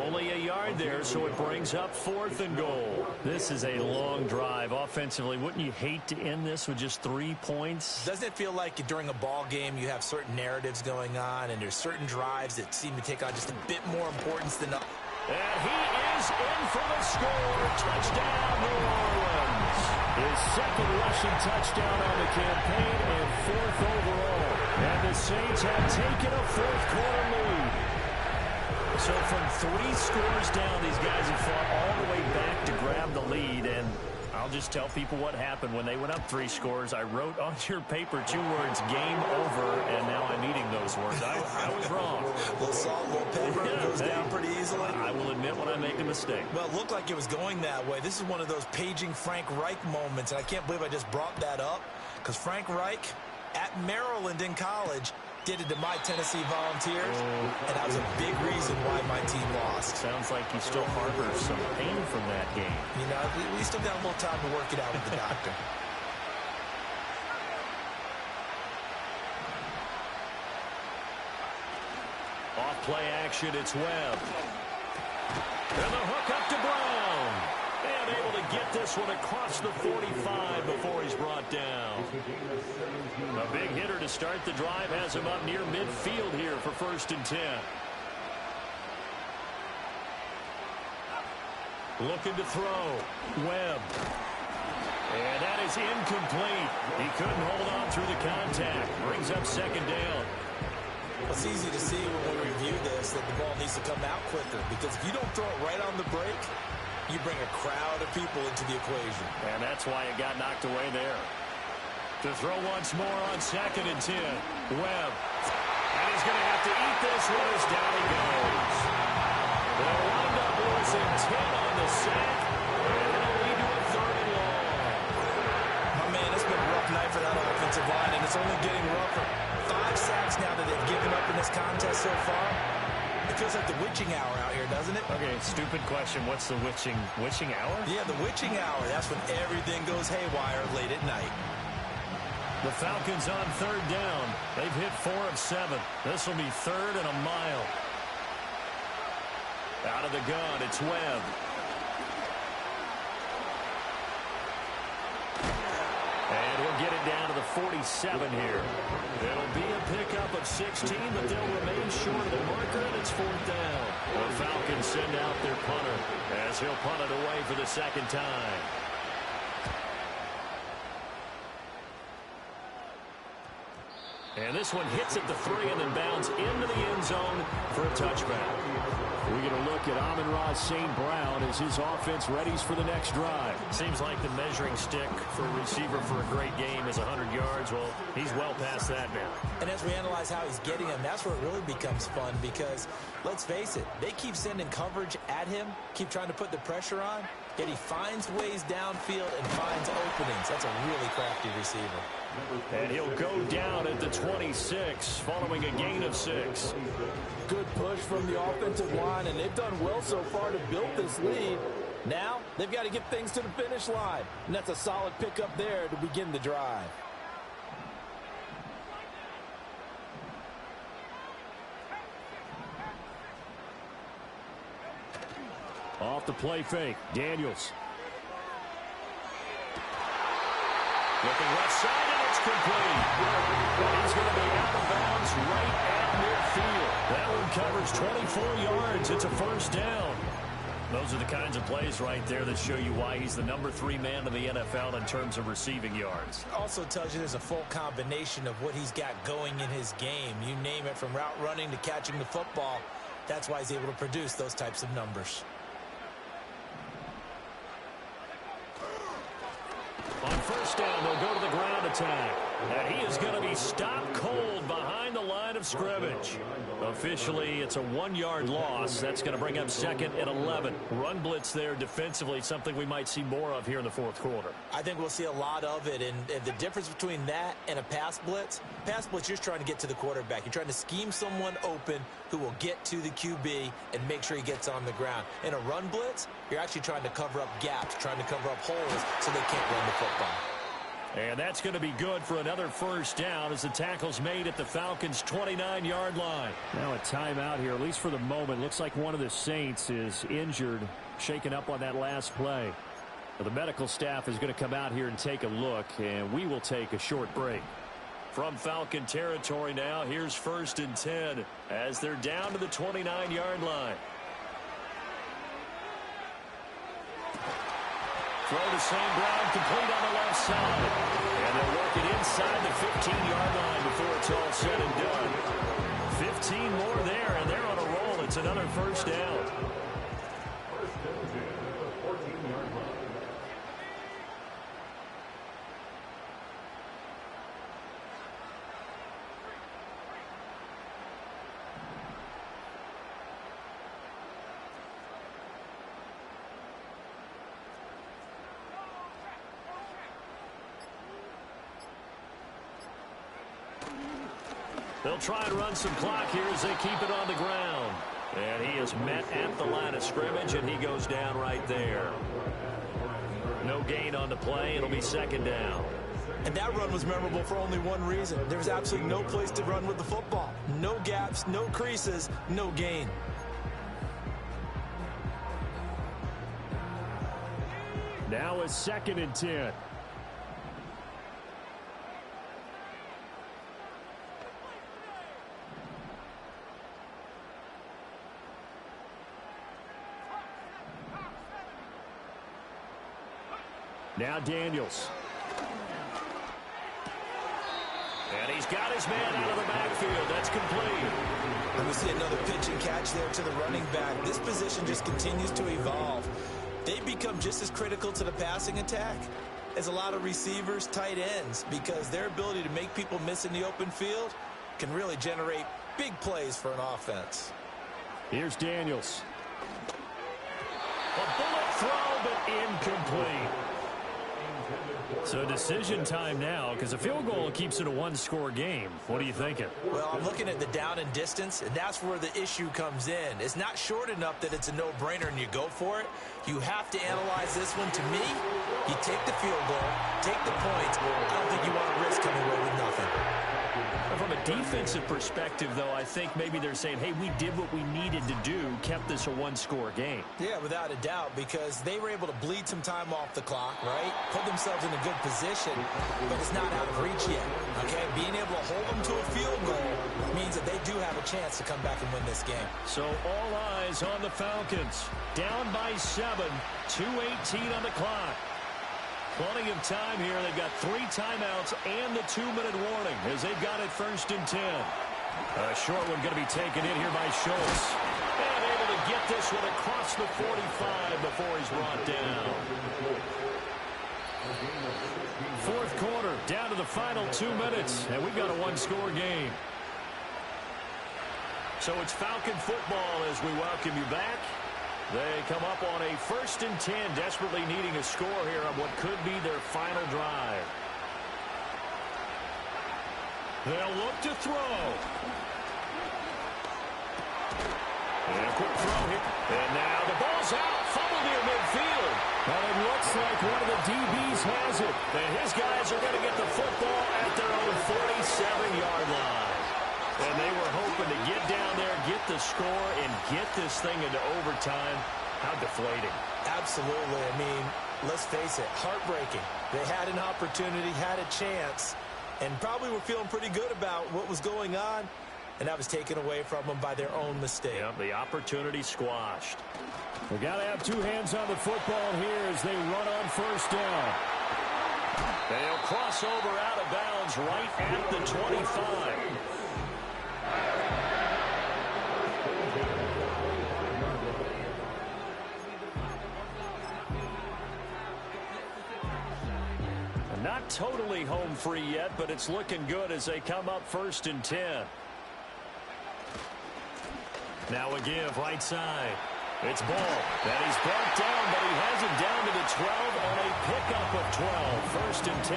Only a yard there, so it brings up 4th and goal. This is a long drive offensively. Wouldn't you hate to end this with just 3 points? Doesn't it feel like during a ball game you have certain narratives going on and there's certain drives that seem to take on just a bit more importance than others? And he is in for the score. Touchdown, New Orleans. His 2nd rushing touchdown on the campaign and 4th overall. And the Saints have taken a 4th quarter lead. So from 3 scores down, these guys have fought all the way back to grab the lead. And I'll just tell people what happened when they went up 3 scores. I wrote on your paper 2 words, game over, and now I'm eating those words. I was wrong. A little salt, a little pepper, it goes down pretty easily. I will admit when I make a mistake. Well, it looked like it was going that way. This is one of those paging Frank Reich moments, and I can't believe I just brought that up, because Frank Reich at Maryland in college did it to my Tennessee Volunteers, and that was a big reason why my team lost. Sounds like you still harbor some pain from that game. You know, we still got a little time to work it out with the doctor. Off play action, it's Webb. And the hook up to Brown. And able to get this one across the 45 before he's brought down. A big hitter to start the drive has him up near midfield here for 1st and 10. Looking to throw. Webb. And that is incomplete. He couldn't hold on through the contact. Brings up 2nd down. It's easy to see when we review this that the ball needs to come out quicker, because if you don't throw it right on the break, you bring a crowd of people into the equation. And that's why it got knocked away there. To throw once more on 2nd and 10. Webb. And he's going to have to eat this one as down he goes. They'll wind up losing 10 on the sack. And it'll lead to a 3rd and long. My man, it's been a rough night for that offensive line, and it's only getting rougher. 5 sacks now that they've given up in this contest so far. It feels like the witching hour out here, doesn't it? Okay, stupid question. What's the witching hour? Yeah, the witching hour. That's when everything goes haywire late at night. The Falcons on 3rd down. They've hit 4 of 7. This will be 3rd and a mile. Out of the gun, it's Webb. And he'll get it down to the 47 here. It'll be a pickup of 16, but they'll remain short of the marker, and it's 4th down. The Falcons send out their punter as he'll punt it away for the 2nd time. And this one hits at the 3 and then bounds into the end zone for a touchback. We get a look at Amon-Ra St. Brown as his offense readies for the next drive. Seems like the measuring stick for a receiver for a great game is 100 yards. Well, he's well past that now. And as we analyze how he's getting them, that's where it really becomes fun, because, let's face it, they keep sending coverage at him, keep trying to put the pressure on, yet he finds ways downfield and finds openings. That's a really crafty receiver. And he'll go down at the 26 following a gain of 6. Good push from the offensive line, and they've done well so far to build this lead. Now, they've got to get things to the finish line, and that's a solid pickup there to begin the drive. Off the play fake, Daniels. Looking left side, and it's complete. He's going to be out of bounds right at midfield. That one covers 24 yards. It's a 1st down. Those are the kinds of plays right there that show you why he's the number 3 man in the NFL in terms of receiving yards. Also tells you there's a full combination of what he's got going in his game. You name it, from route running to catching the football. That's why he's able to produce those types of numbers. On 1st down, they'll go to the ground attack. And he is going to be stopped cold behind the line of scrimmage. Officially, it's a 1-yard loss. That's going to bring up 2nd and 11. Run blitz there defensively, something we might see more of here in the 4th quarter. I think we'll see a lot of it, and the difference between that and a pass blitz, you're just trying to get to the quarterback. You're trying to scheme someone open who will get to the QB and make sure he gets on the ground. In a run blitz, you're actually trying to cover up gaps, trying to cover up holes so they can't run the football. And that's going to be good for another 1st down as the tackle's made at the Falcons' 29-yard line. Now a timeout here, at least for the moment. Looks like one of the Saints is injured, shaken up on that last play. The medical staff is going to come out here and take a look, and we will take a short break. From Falcon territory now, here's 1st and 10 as they're down to the 29-yard line. Throw to St. Brown, complete on the left side. And they'll work it inside the 15-yard line before it's all said and done. 15 more there, and they're on a roll. It's another 1st down. They'll try and run some clock here as they keep it on the ground. And he is met at the line of scrimmage, and he goes down right there. No gain on the play. It'll be second down. And that run was memorable for only one reason. There was absolutely no place to run with the football. No gaps, no creases, no gain. Now it's 2nd and 10. Now Daniels. And he's got his man out of the backfield. That's complete. And we see another pitch and catch there to the running back. This position just continues to evolve. They become just as critical to the passing attack as a lot of receivers, tight ends, because their ability to make people miss in the open field can really generate big plays for an offense. Here's Daniels. A bullet throw, but incomplete. So decision time now, because a field goal keeps it a one-score game. What are you thinking? Well, I'm looking at the down and distance, and that's where the issue comes in. It's not short enough that it's a no-brainer and you go for it. You have to analyze this one. To me, you take the field goal, take the points. I don't think you want to risk coming away with nothing. From a defensive perspective, though, I think maybe they're saying, hey, we did what we needed to do, kept this a one-score game. Yeah, without a doubt, because they were able to bleed some time off the clock, right? Put themselves in a good position, but it's not out of reach yet, okay? Being able to hold them to a field goal means that they do have a chance to come back and win this game. So all eyes on the Falcons. Down by 7, 2:18 on the clock. Plenty of time here. They've got 3 timeouts and the 2-minute warning as they've got it 1st and 10. A short one going to be taken in here by Schultz. And able to get this one across the 45 before he's brought down. 4th quarter, down to the final 2 minutes, and we've got a one-score game. So it's Falcon football as we welcome you back. They come up on a 1st and 10, desperately needing a score here on what could be their final drive. They'll look to throw. And a quick throw here. And now the ball's out. Fumble near midfield. Well, it looks like one of the DBs has it. And his guys are going to get the football at their own 47-yard line. And they were hoping to get down there, get the score, and get this thing into overtime. How deflating. Absolutely. I mean, let's face it, heartbreaking. They had an opportunity, had a chance, and probably were feeling pretty good about what was going on, and that was taken away from them by their own mistake. Yeah, the opportunity squashed. We've got to have 2 hands on the football here as they run on 1st down. They'll cross over out of bounds right at the 25. Not totally home free yet, but it's looking good as they come up 1st and 10. Now a give right side. It's Ball. And he's brought down, but he has it down to the 12 on a pickup of 12. 1st and 10.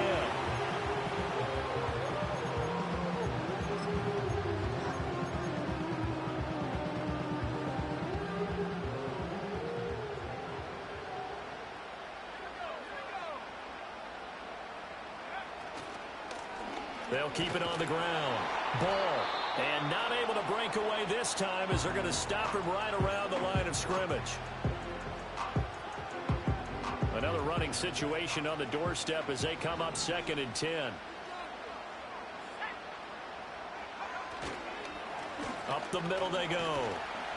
They'll keep it on the ground. Ball. And not able to break away this time as they're going to stop him right around the line of scrimmage. Another running situation on the doorstep as they come up 2nd and 10. Up the middle they go.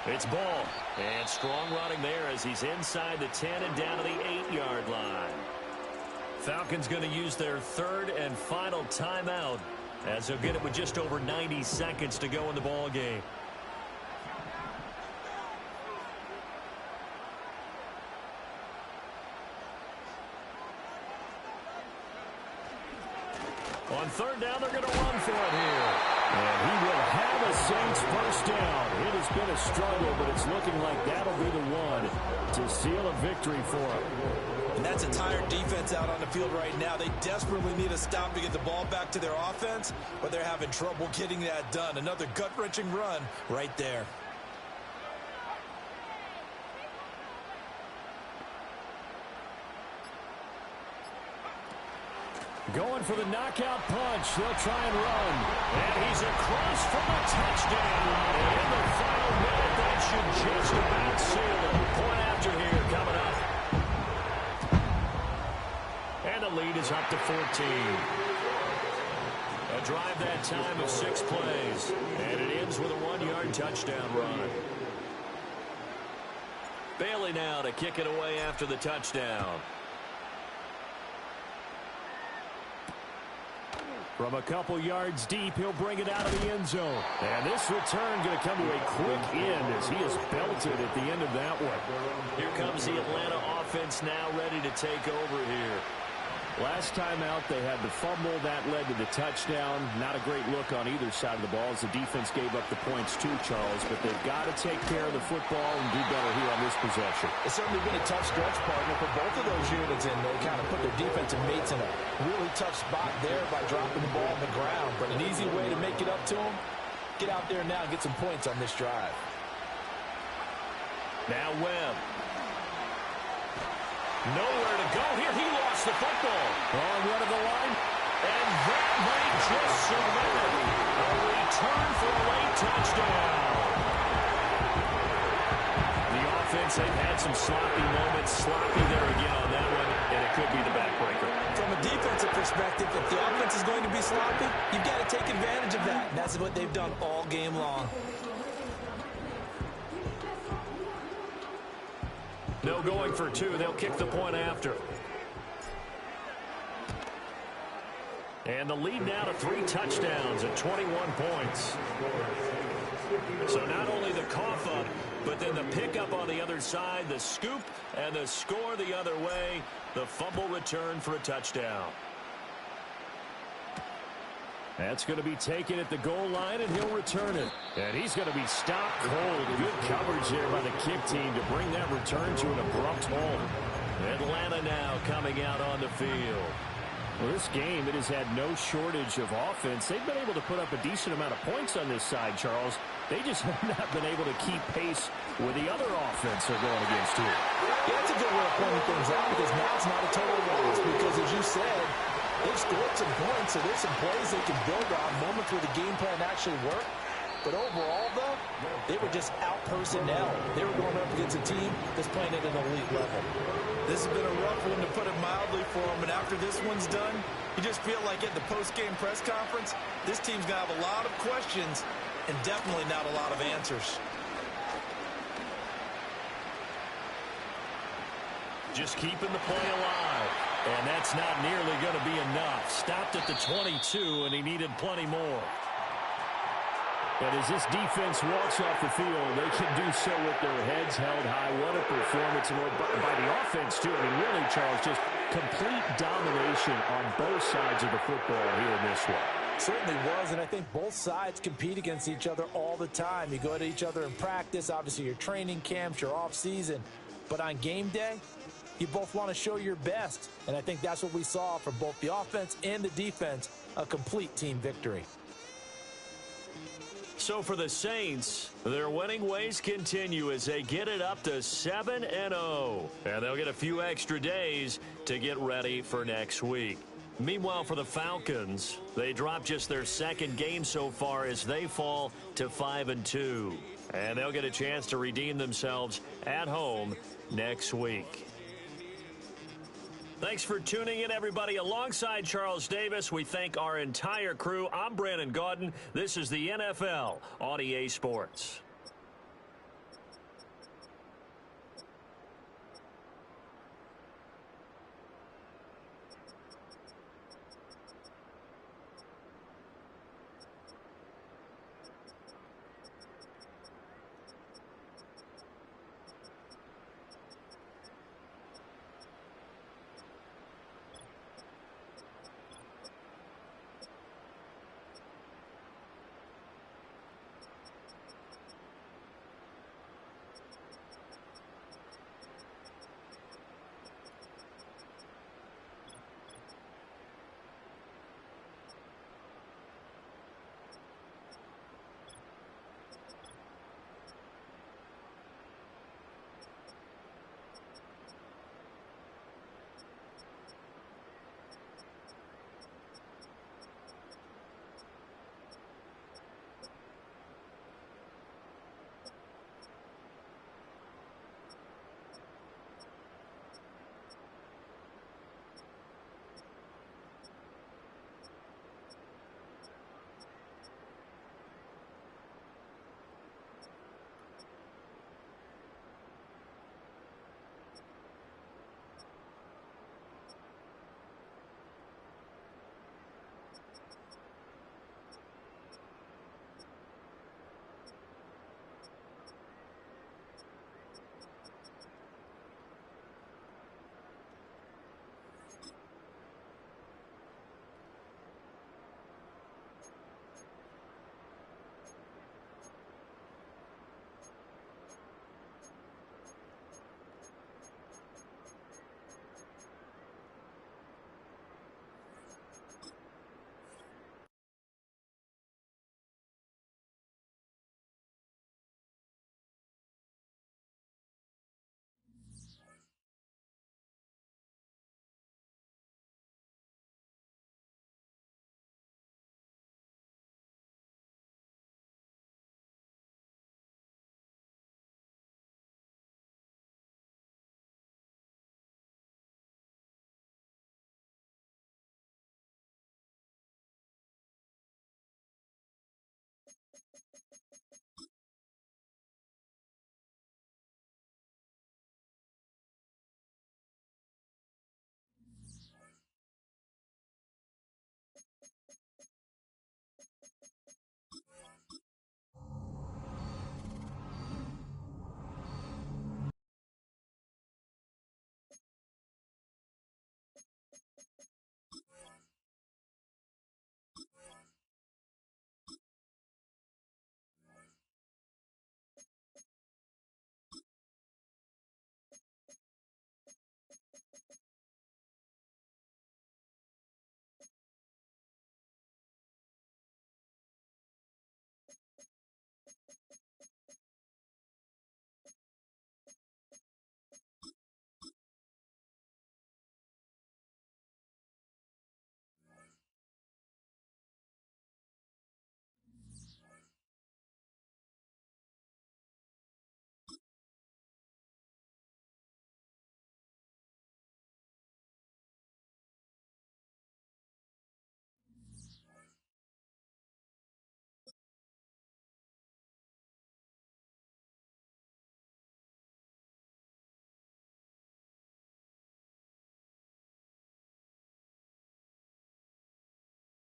It's Ball. And strong running there as he's inside the 10 and down to the 8-yard line. Falcons going to use their 3rd and final timeout as they'll get it with just over 90 seconds to go in the ball game. On 3rd down, they're going to run for it here. And he will have a Saints 1st down. It has been a struggle, but it's looking like that'll be the one to seal a victory for him. And that's a tired defense out on the field right now. They desperately need a stop to get the ball back to their offense, but they're having trouble getting that done. Another gut-wrenching run right there. Going for the knockout punch. They'll try and run. And he's across for the touchdown. And in the final minute, that should just about seal it. Point after here coming up. And the lead is up to 14. A drive that time of 6 plays. And it ends with a 1-yard touchdown run. Bailey now to kick it away after the touchdown. From a couple yards deep, he'll bring it out of the end zone. And this return going to come to a quick end as he is belted at the end of that one. Here comes the Atlanta offense now ready to take over here. Last time out, they had the fumble. That led to the touchdown. Not a great look on either side of the ball as the defense gave up the points too, Charles. But they've got to take care of the football and do better here on this possession. It's certainly been a tough stretch, partner, for both of those units, and they kind of put their defensive mates in a really tough spot there by dropping the ball on the ground. But an easy way to make it up to them, get out there now and get some points on this drive. Now Webb. Nowhere to go here. He lost the football. On run of the line. And that might just surrender. A return for a late touchdown. The offense have had some sloppy moments. Sloppy there again on that one. And it could be the backbreaker. From a defensive perspective, if the offense is going to be sloppy, you've got to take advantage of that. And that's what they've done all game long. No going for 2. They'll kick the point after. And the lead now to 3 touchdowns at 21 points. So not only the cough up, but then the pickup on the other side, the scoop, and the score the other way. The fumble return for a touchdown. That's going to be taken at the goal line, and he'll return it. And he's going to be stopped cold. Good coverage there by the kick team to bring that return to an abrupt halt. Atlanta now coming out on the field. Well, this game, it has had no shortage of offense. They've been able to put up a decent amount of points on this side, Charles. They just have not been able to keep pace with the other offense they're going against here. Yeah, that's a good way of pointing things out because now it's not a total loss because, as you said, they've scored some points, so there's some plays they can build on, moments where the game plan actually worked. But overall, though, they were just out personnel. They were going up against a team that's playing at an elite level. This has been a rough one, to put it mildly, for them. And after this one's done, you just feel like at the post-game press conference, this team's going to have a lot of questions and definitely not a lot of answers. Just keeping the play alive. And that's not nearly going to be enough. Stopped at the 22, and he needed plenty more. But as this defense walks off the field, they can do so with their heads held high. What a performance by the offense, too. I mean, really, Charles, just complete domination on both sides of the football here in this one. Certainly was, and I think both sides compete against each other all the time. You go to each other in practice, obviously your training camps, your off-season. But on game day, you both want to show your best. And I think that's what we saw from both the offense and the defense, a complete team victory. So for the Saints, their winning ways continue as they get it up to 7-0. And they'll get a few extra days to get ready for next week. Meanwhile, for the Falcons, they drop just their second game so far as they fall to 5-2. And they'll get a chance to redeem themselves at home next week. Thanks for tuning in, everybody. Alongside Charles Davis, we thank our entire crew. I'm Brandon Gaudin. This is the NFL on EA Sports.